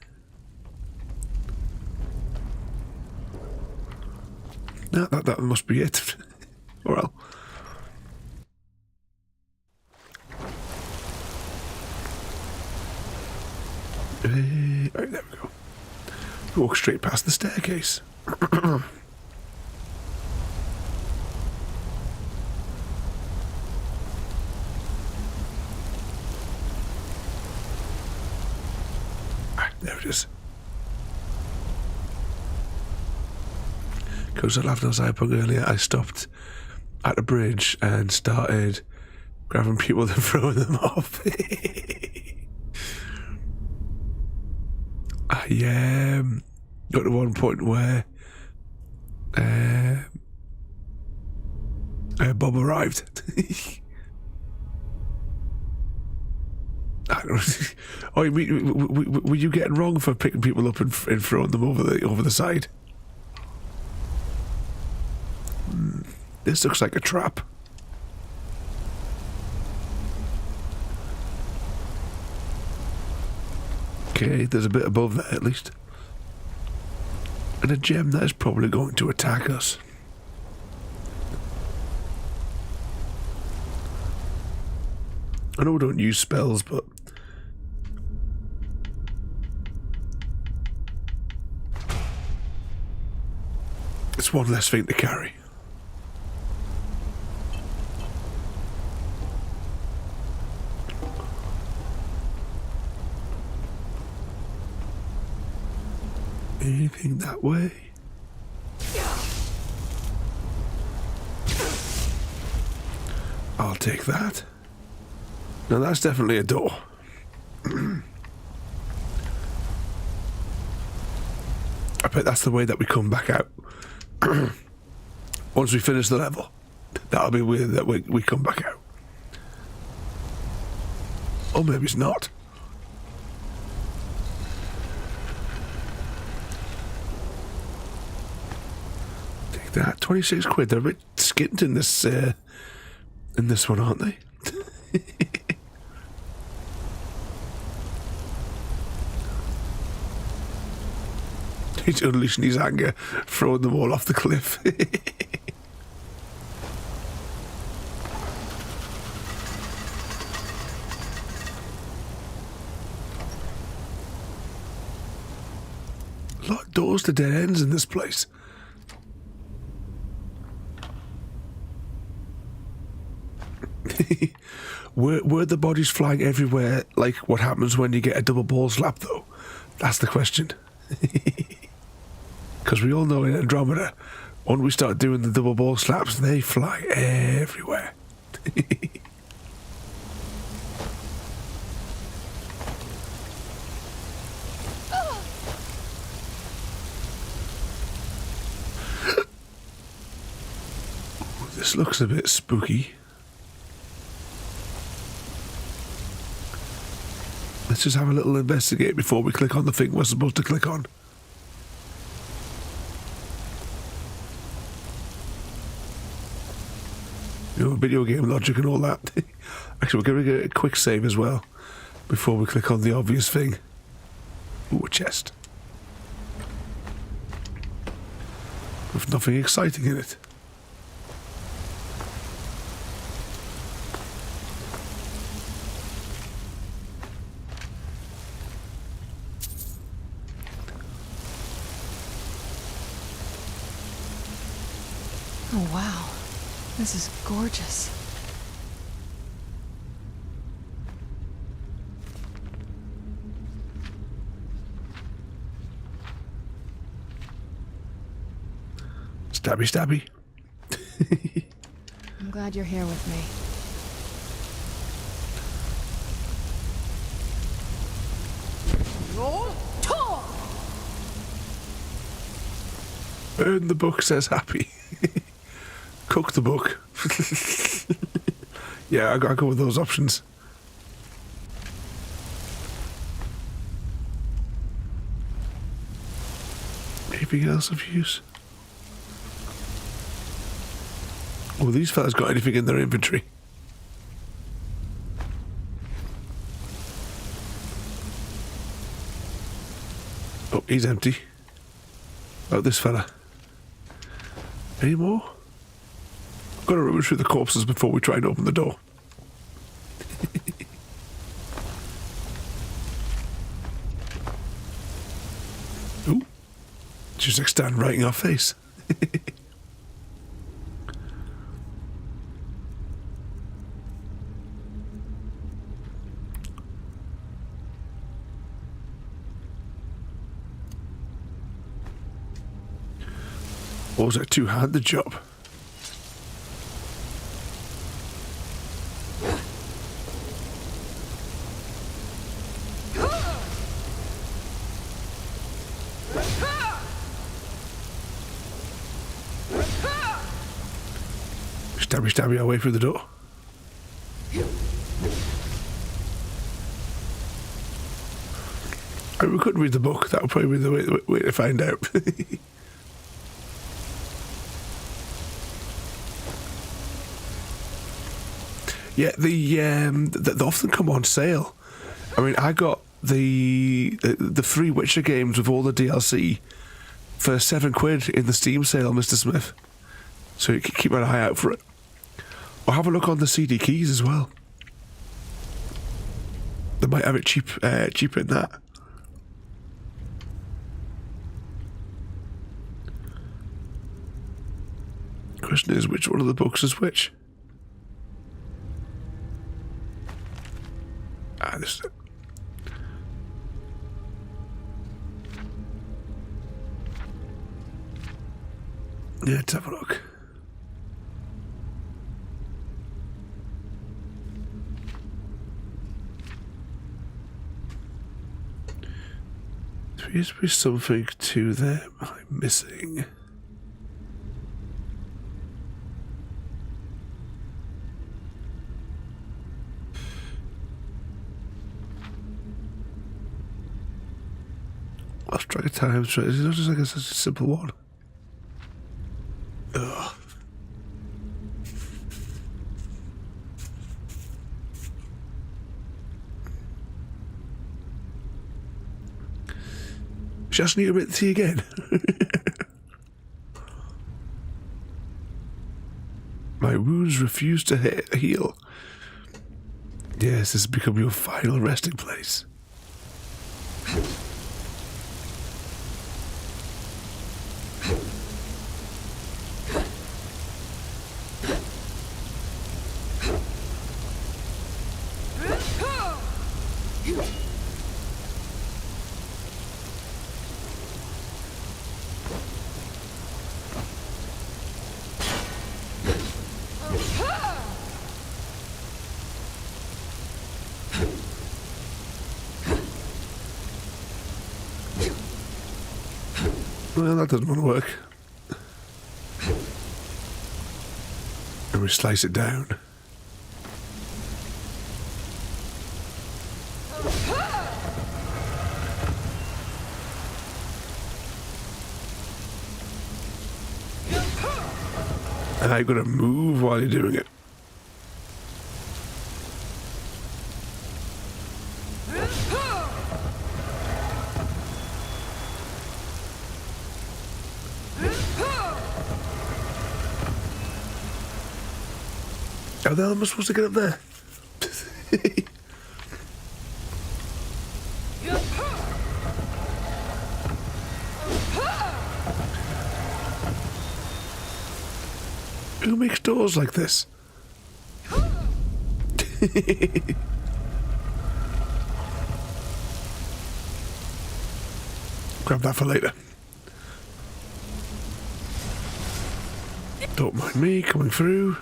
No, that must be it. Well. Right, there we go. Walk straight past the staircase. There it is. Because I laughed on Cyberpunk earlier, I stopped at a bridge and started grabbing people and throwing them off. I got to one point where Bob arrived. I don't. Oh, were you getting wrong for picking people up and throwing them over the side? This looks like a trap. Okay, there's a bit above that at least. And a gem that is probably going to attack us. I know we don't use spells, but it's one less thing to carry. Anything that way? I'll take that. Now that's definitely a door. I bet that's the way that we come back out. Once we finish the level, that'll be weird that we come back out. Or maybe it's not. Take that. 26 quid. They're a bit skint in this one, aren't they? He's unleashing his anger, throwing them all off the cliff. A lot of doors to dead ends in this place. Were the bodies flying everywhere like what happens when you get a double ball slap, though? That's the question. Because we all know in Andromeda, when we start doing the double ball slaps, they fly everywhere. This looks a bit spooky. Let's just have a little investigate before we click on the thing we're supposed to click on. You know, video game logic and all that. Actually, we're going to get a quick save as well before we click on the obvious thing. Ooh, a chest. With nothing exciting in it. Oh, wow. This is gorgeous. Stabby, stabby. I'm glad you're here with me. Burn the book says happy. Cook the book. Yeah, I go with those options. Anything else of use? Oh, these fellas got anything in their inventory? Oh, he's empty. Oh, this fella. Any more? I've got to rummage through the corpses before we try and open the door. Ooh. Just like stand right in our face. Or was it a two-handed job? Stabby our way through the door. I mean, we couldn't read the book. That would probably be the way to find out. Yeah, they often come on sale. I mean, I got the 3 Witcher games with all the DLC for £7 in the Steam sale, Mr. Smith. So you can keep an eye out for it. Or have a look on the CD keys as well. They might have it cheaper than that. Question is, which one of the books is which? Ah, this is it. Yeah, let's have a look. There appears to be something to them I'm missing. Lost track of time. It's not just like such a simple one. Ugh. Just need a bit of tea again. My wounds refuse to heal. Yes, this has become your final resting place. Well, that doesn't want to work. And we slice it down. And I've got to move while you're doing it. How the hell am I supposed to get up there? Who makes doors like this? Grab that for later. Don't mind me coming through.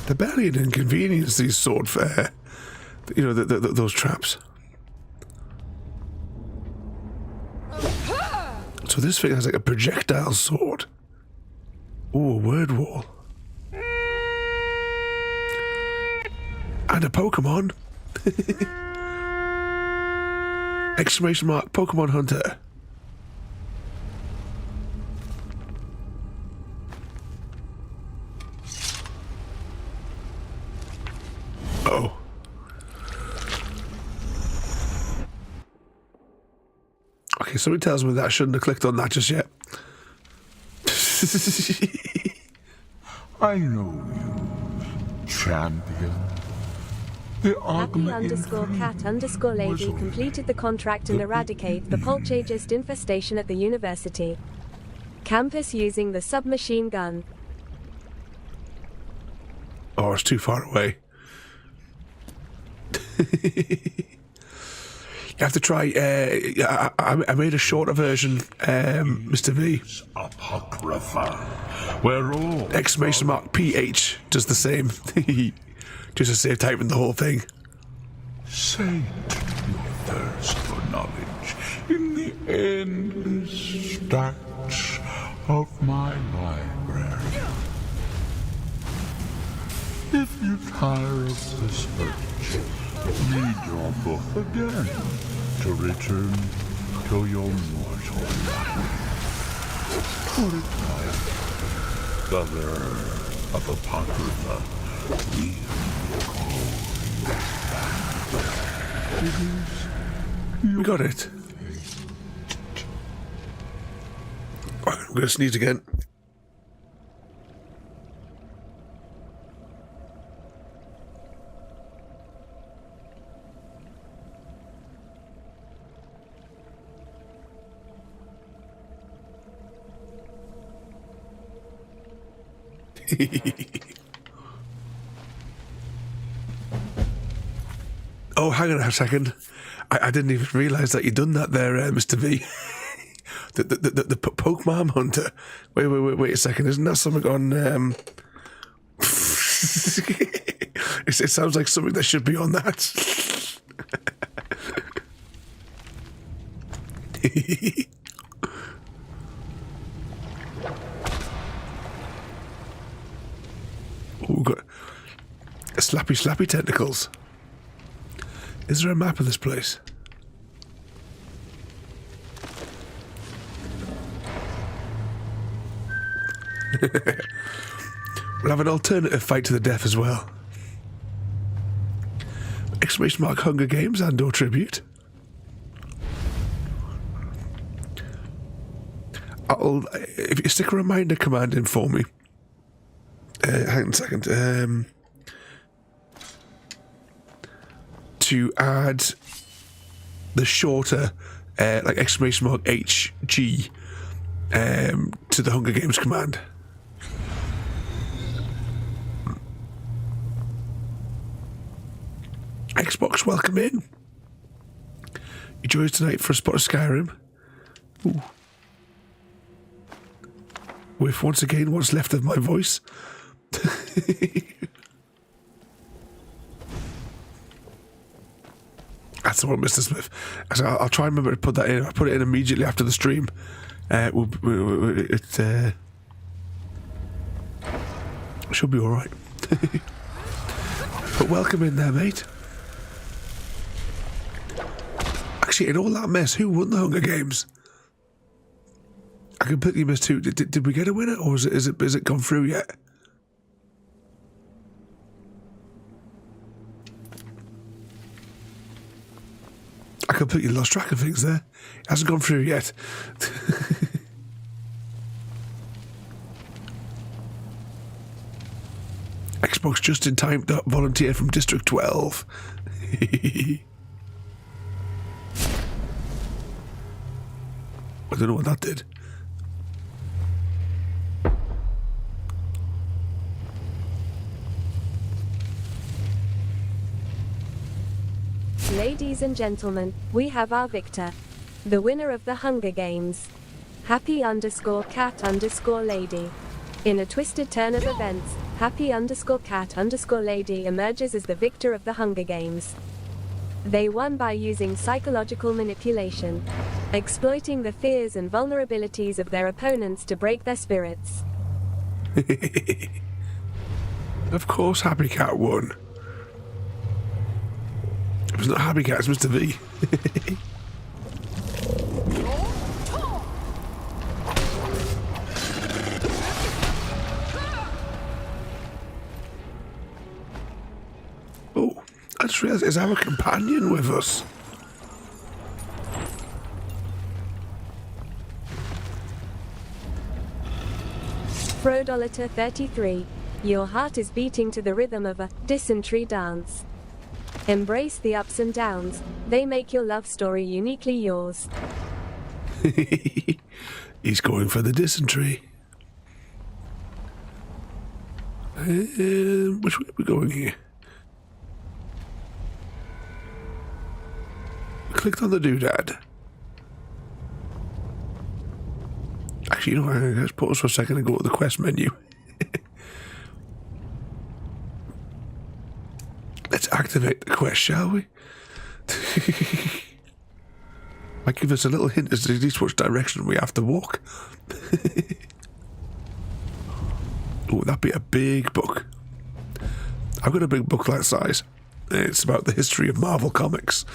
They're barely an inconvenience, these sword fare. You know, those traps. So this thing has like a projectile sword. Ooh, a word wall. And a Pokemon. Exclamation mark, Pokemon Hunter. Oh. Okay, somebody tells me that I shouldn't have clicked on that just yet. I know you, champion. The Happy_cat_lady completed the contract and eradicated the poltergeist infestation at the university campus using the submachine gun. Oh, it's too far away. You have to try. I made a shorter version, Mr. V. Apocrypha, where all Exclamation mark PH does the same. Just to save typing the whole thing. Sate your thirst for knowledge in the endless stacks of my library. If you tire of the search, read your book again to return to your mortal life. Put it like the learner of Apocrypha will call We got it. Right, I'm going to sneeze again. Oh, hang on a second. I didn't even realise that you'd done that there, Mr. V. the Pokemon Hunter. Wait a second. Isn't that something on... it sounds like something that should be on that. Oh, we've got slappy tentacles. Is there a map of this place? We'll have an alternative fight to the death as well. Exclamation mark Hunger Games and or tribute. If you stick a reminder command in for me. Hang on a second. To add the shorter, like exclamation mark HG, to the Hunger Games command. Xbox, welcome in. You joined us tonight for a spot of Skyrim. Ooh. With once again what's left of my voice. That's the one, Mr. Smith. I'll try and remember to put that in. I'll put it in immediately after the stream. It should be alright. But welcome in there, mate. Actually, in all that mess, who won the Hunger Games? I completely missed who. Did we get a winner, or is it gone through yet? I completely lost track of things there. It hasn't gone through yet. Xbox just in time to volunteer from District 12. I don't know what that did. Ladies and gentlemen, we have our victor. The winner of the Hunger Games. Happy_cat_lady. In a twisted turn of events, Happy_cat_lady emerges as the victor of the Hunger Games. They won by using psychological manipulation, exploiting the fears and vulnerabilities of their opponents to break their spirits. Of course Happy Cat won. It was not Happy Cat, it's Mr. V. Oh, I just realised, is our companion with us? Frodoliter 33. Your heart is beating to the rhythm of a dysentery dance. Embrace the ups and downs, they make your love story uniquely yours. He's going for the dysentery. Which way are we going here? clicked on the doodad. Actually, you know what? Let's pause for a second and go to the quest menu. Let's activate the quest, shall we? Might give us a little hint as to at least which direction we have to walk. Oh, that'd be a big book. I've got a big book that size. It's about the history of Marvel Comics.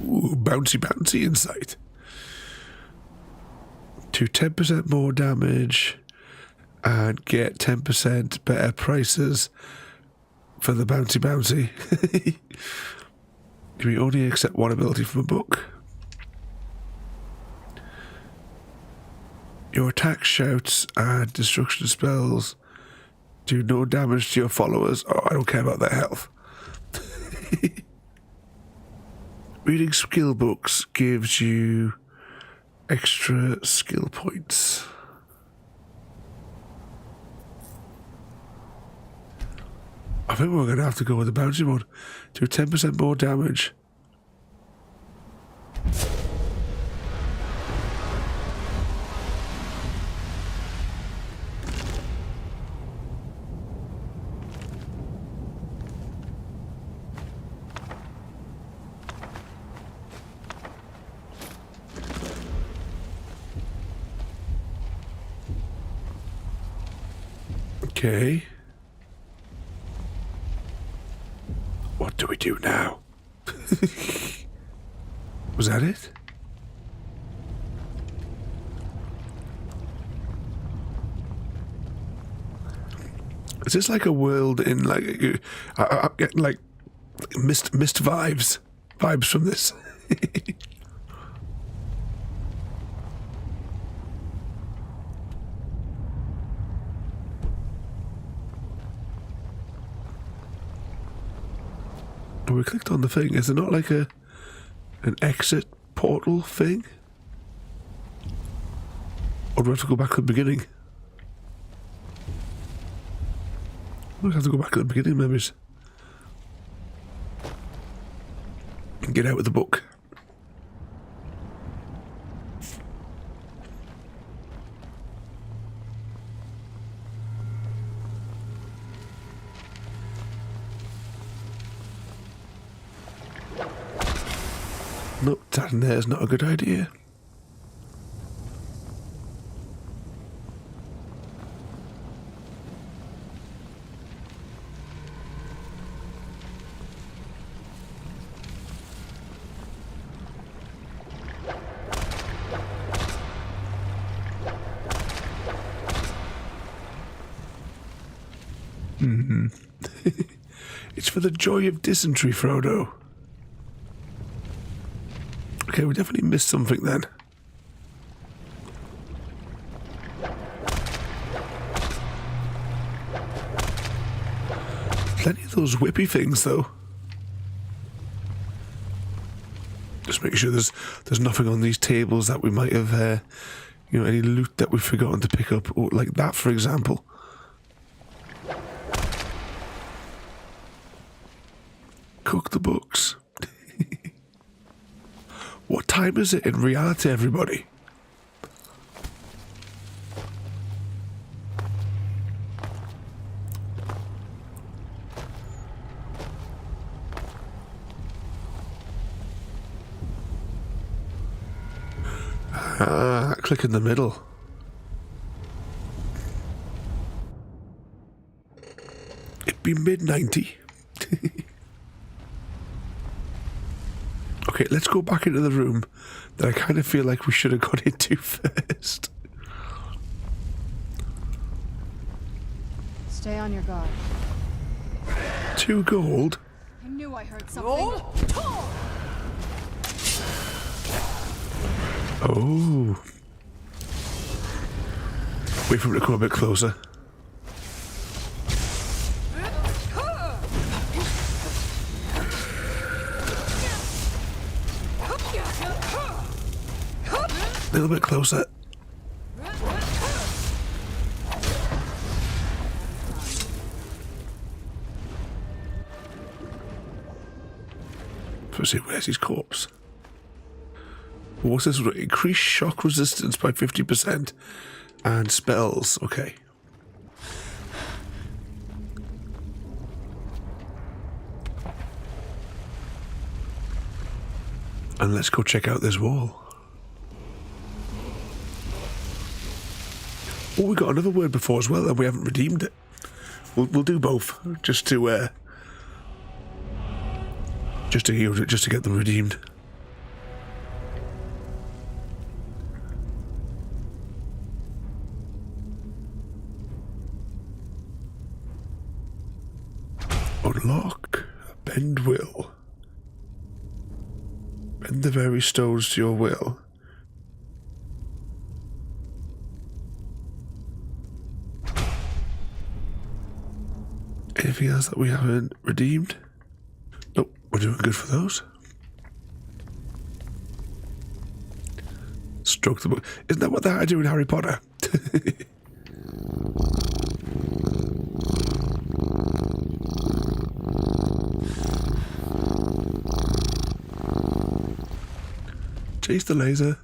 Ooh, bouncy insight. To 10% more damage and get 10% better prices for the bouncy. Can we only accept one ability from a book? Your attack, shouts, and destruction spells do no damage to your followers. Oh, I don't care about their health. Reading skill books gives you extra skill points. I think we're going to have to go with the bouncy one. Do 10% more damage. Okay. What do we do now? Was that it? Is this like a world in like I'm getting like mist vibes from this? We clicked on the thing. Is there not like an exit portal thing? Or do we have to go back to the beginning? We have to go back to the beginning, maybe. And get out with the book. Nope, that in there is not a good idea. It's for the joy of dysentery, Frodo. Okay, we definitely missed something then. Plenty of those whippy things, though. Just making sure there's nothing on these tables that we might have, any loot that we've forgotten to pick up, or like that, for example. Cook the books. What time is it in reality, everybody? Click in the middle. It'd be mid-90. Okay, let's go back into the room that I kind of feel like we should have got into first. Stay on your guard. 2 gold. I knew I heard something. Oh. Wait for him to come a bit closer. A little bit closer. to say, where's his corpse? What's this? Increase shock resistance by 50% and spells. Okay. And let's go check out this wall. Oh, we got another word before as well, and we haven't redeemed it. We'll do both, just to get them redeemed. Unlock a bend will. Bend the very stones to your will. Anything else that we haven't redeemed? Nope, we're doing good for those. Stroke the book. Isn't that what they had to do in Harry Potter? Chase the laser.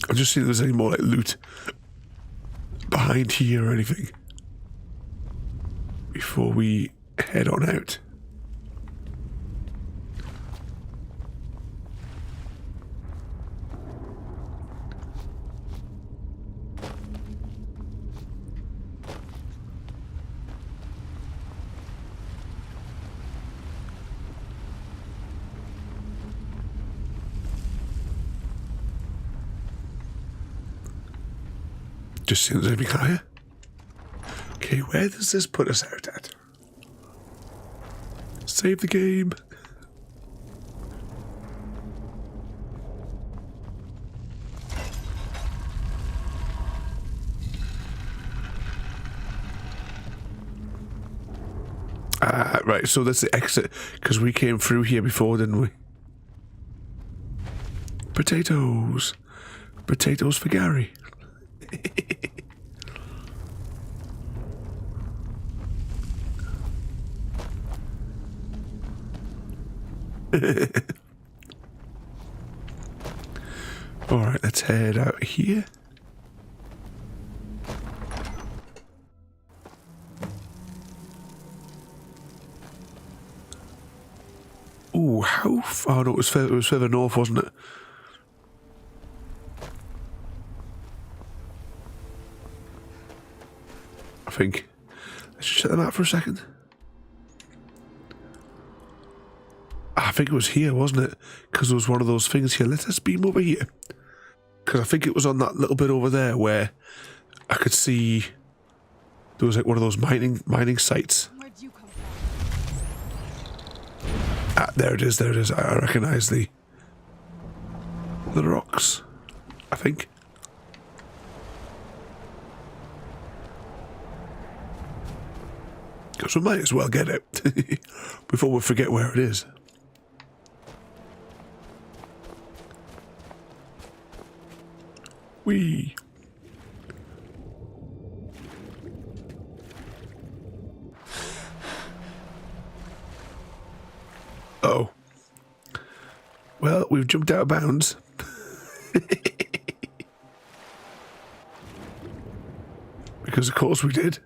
I'll just see if there's any more like loot behind here or anything before we head on out. Just see if there's anything higher. Okay, where does this put us out at? Save the game. Right, so that's the exit, because we came through here before, didn't we? Potatoes. Potatoes for Gary. Alright, let's head out here. Ooh, how far? No, it was further north, wasn't it? I think. Let's just check the map for a second. I think it was here, wasn't it? Because there was one of those things here. Let us beam over here. Because I think it was on that little bit over there where I could see there was like one of those mining sites. Where'd you come from? There it is, there it is. I recognise the rocks, I think. Because we might as well get it before we forget where it is. Whee! Oh. Well, we've jumped out of bounds. Because of course we did.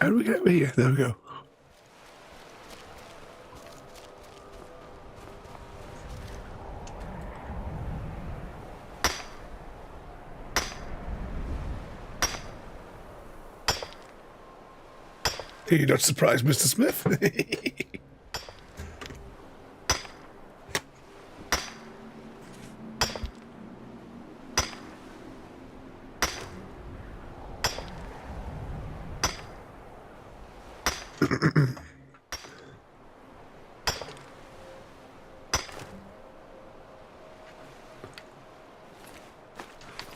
How do we get over here? There we go. Are you not surprised, Mr. Smith?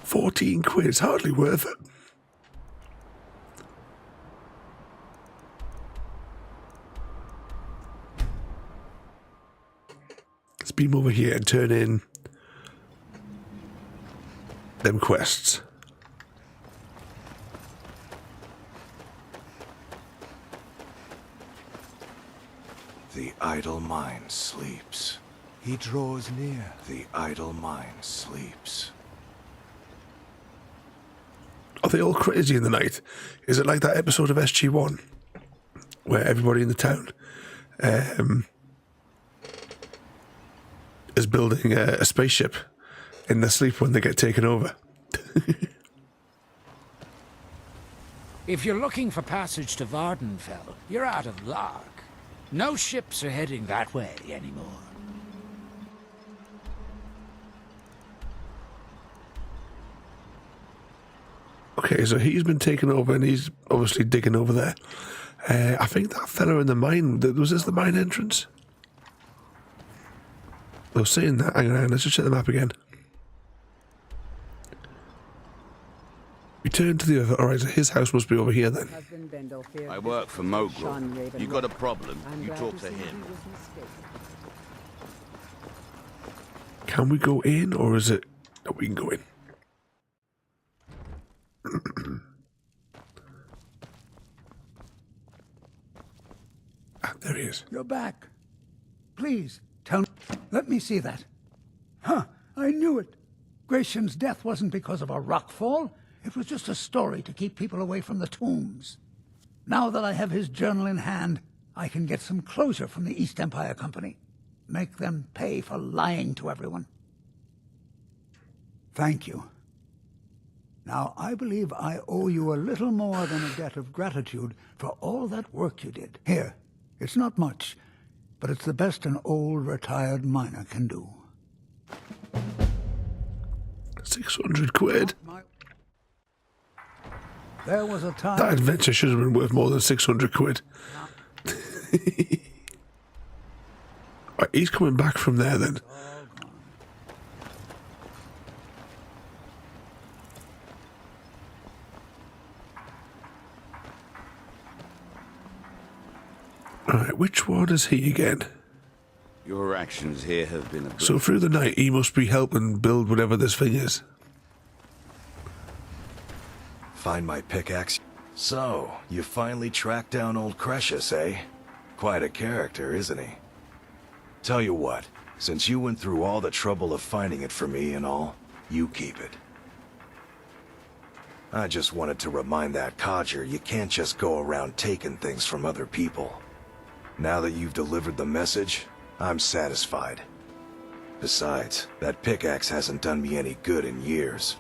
£14, it's hardly worth it. Let's beam over here and turn in them quests. The idle mind sleeps. He draws near. The idle mind sleeps. Are they all crazy in the night? Is it like that episode of SG-1 where everybody in the town is building a spaceship in their sleep when they get taken over? If you're looking for passage to Vardenfell, you're out of luck. No ships are heading that way anymore. Okay, so he's been taken over and he's obviously digging over there. I think that fella in the mine, was this the mine entrance? I was saying that. Hang on, let's just check the map again. We turn to the other. Alright, so his house must be over here then. I work for Mogul. You got a problem, you talk to him. Can we go in, or is it... No, we can go in. There he is. You're back. Please, tell me. Let me see that. Huh, I knew it. Gratian's death wasn't because of a rockfall. It was just a story to keep people away from the tombs. Now that I have his journal in hand, I can get some closure from the East Empire Company. Make them pay for lying to everyone. Thank you. Now, I believe I owe you a little more than a debt of gratitude for all that work you did. Here, it's not much, but it's the best an old retired miner can do. 600 quid. There was a time... That adventure should have been worth more than 600 quid. Right, he's coming back from there then. Alright, which one is he again? Your actions here have been So through the night he must be helping build whatever this thing is. Find my pickaxe. So, you finally tracked down old Cretius, eh? Quite a character, isn't he? Tell you what, since you went through all the trouble of finding it for me and all, you keep it. I just wanted to remind that codger you can't just go around taking things from other people. Now that you've delivered the message, I'm satisfied. Besides, that pickaxe hasn't done me any good in years.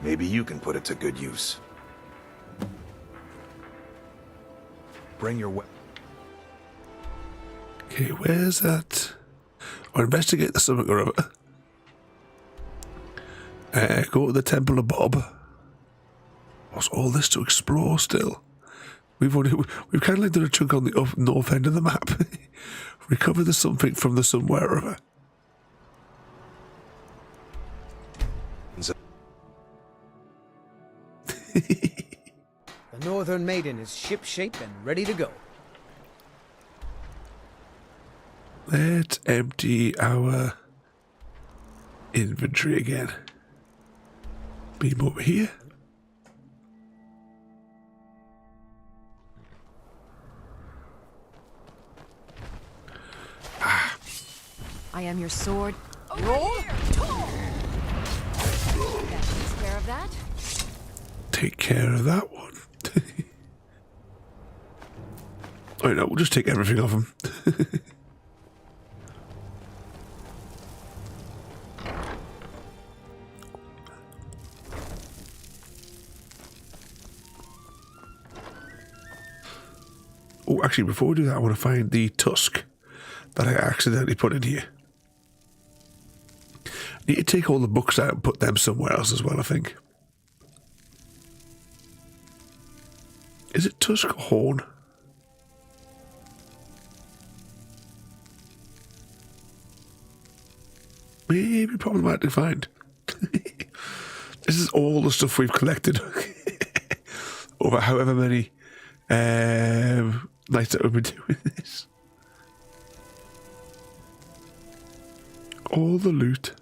Maybe you can put it to good use. Bring your weapon. Okay, where's that? Or investigate the summit or other. Go to the Temple of Bob. What's all this to explore still? We've kind of like done a chunk on the north end of the map. Recover the something from the somewhere or other. The Northern Maiden is ship-shape and ready to go. Let's empty our inventory again. Beam over here. I am your sword. Roll. That takes care of that. Take care of that one. Oh no, we'll just take everything off him. Oh, actually, before we do that, I want to find the tusk that I accidentally put in here. Need to take all the books out and put them somewhere else as well, I think. Is it tusk or horn? Maybe problematic to find. This is all the stuff we've collected over however many nights that we've been doing this. All the loot.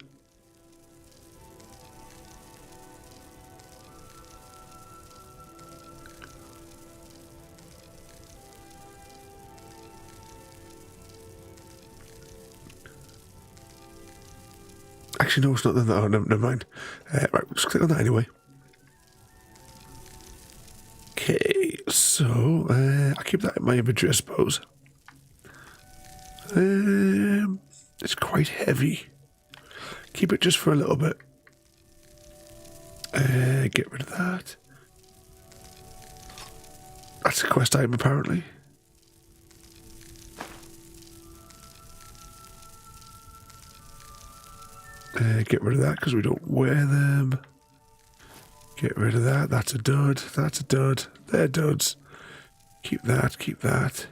actually, no, it's not. Oh, never mind. Right, just click on that anyway. Okay, so I'll keep that in my inventory, I suppose. It's quite heavy. Keep it just for a little bit. Get rid of that. That's a quest item, apparently. Get rid of that because we don't wear them. Get rid of that. That's a dud. That's a dud. They're duds. Keep that. Keep that.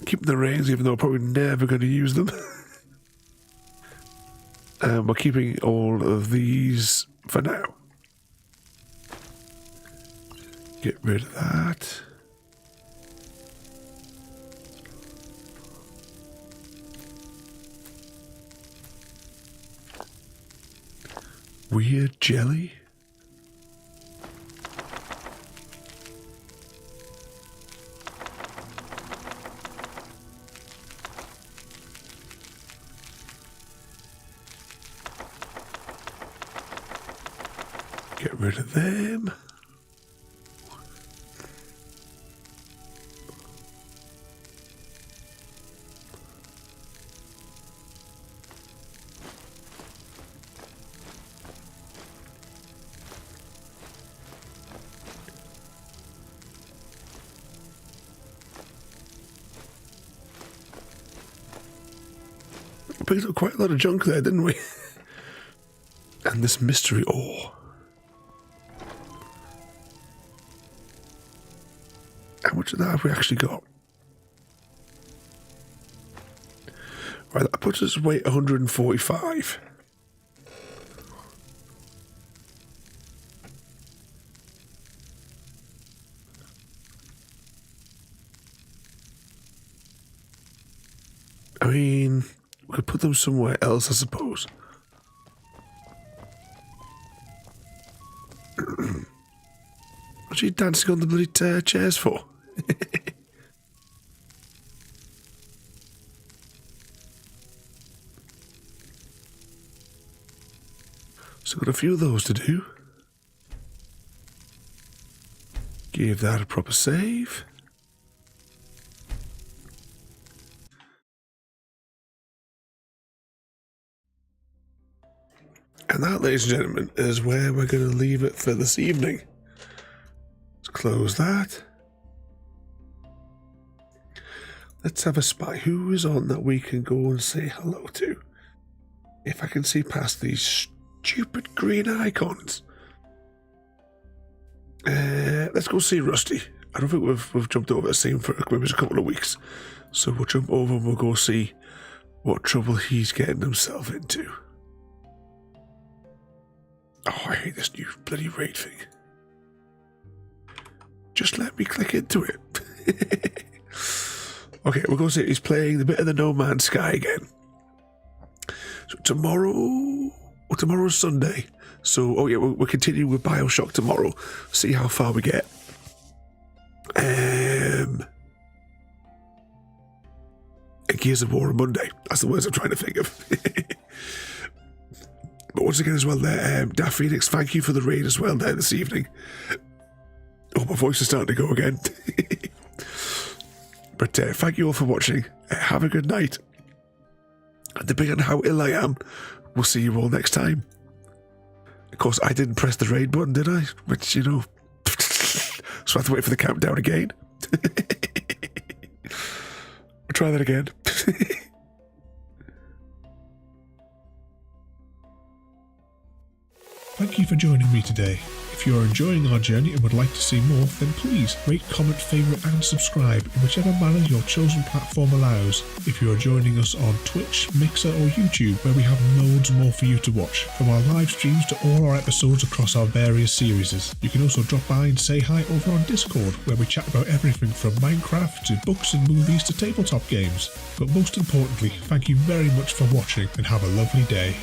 Keep the rings, even though I'm probably never going to use them. We're keeping all of these for now. Get rid of that. Weird jelly. Get rid of them. Picked up quite a lot of junk there, didn't we? And this mystery ore. How much of that have we actually got? Right, that puts us weight 145. I mean, we could put them somewhere else, I suppose. What's she dancing on the bloody chairs for? So got a few of those to do. Give that a proper save. And that, ladies and gentlemen, is where we're going to leave it for this evening. Let's close that. Let's have a spy. Who is on that we can go and say hello to? If I can see past these stupid green icons. Let's go see Rusty. I don't think we've jumped over the scene for maybe a couple of weeks. So we'll jump over and we'll go see what trouble he's getting himself into. Oh, I hate this new bloody raid thing. Just let me click into it. Okay, we're going to see he's playing the bit of the No Man's Sky again. So tomorrow's Sunday. So, oh yeah, we'll continue with Bioshock tomorrow. See how far we get. And Gears of War on Monday. That's the words I'm trying to think of. But once again as well there, Daft Phoenix, thank you for the raid as well there this evening. Oh, my voice is starting to go again. But thank you all for watching. Have a good night. And depending on how ill I am, we'll see you all next time. Of course, I didn't press the raid button, did I? Which, you know, so I have to wait for the countdown again. We'll try that again. Thank you for joining me today. If you are enjoying our journey and would like to see more, then please rate, comment, favourite and subscribe in whichever manner your chosen platform allows. If you are joining us on Twitch, Mixer or YouTube, where we have loads more for you to watch, from our live streams to all our episodes across our various series. You can also drop by and say hi over on Discord, where we chat about everything from Minecraft to books and movies to tabletop games. But most importantly, thank you very much for watching and have a lovely day.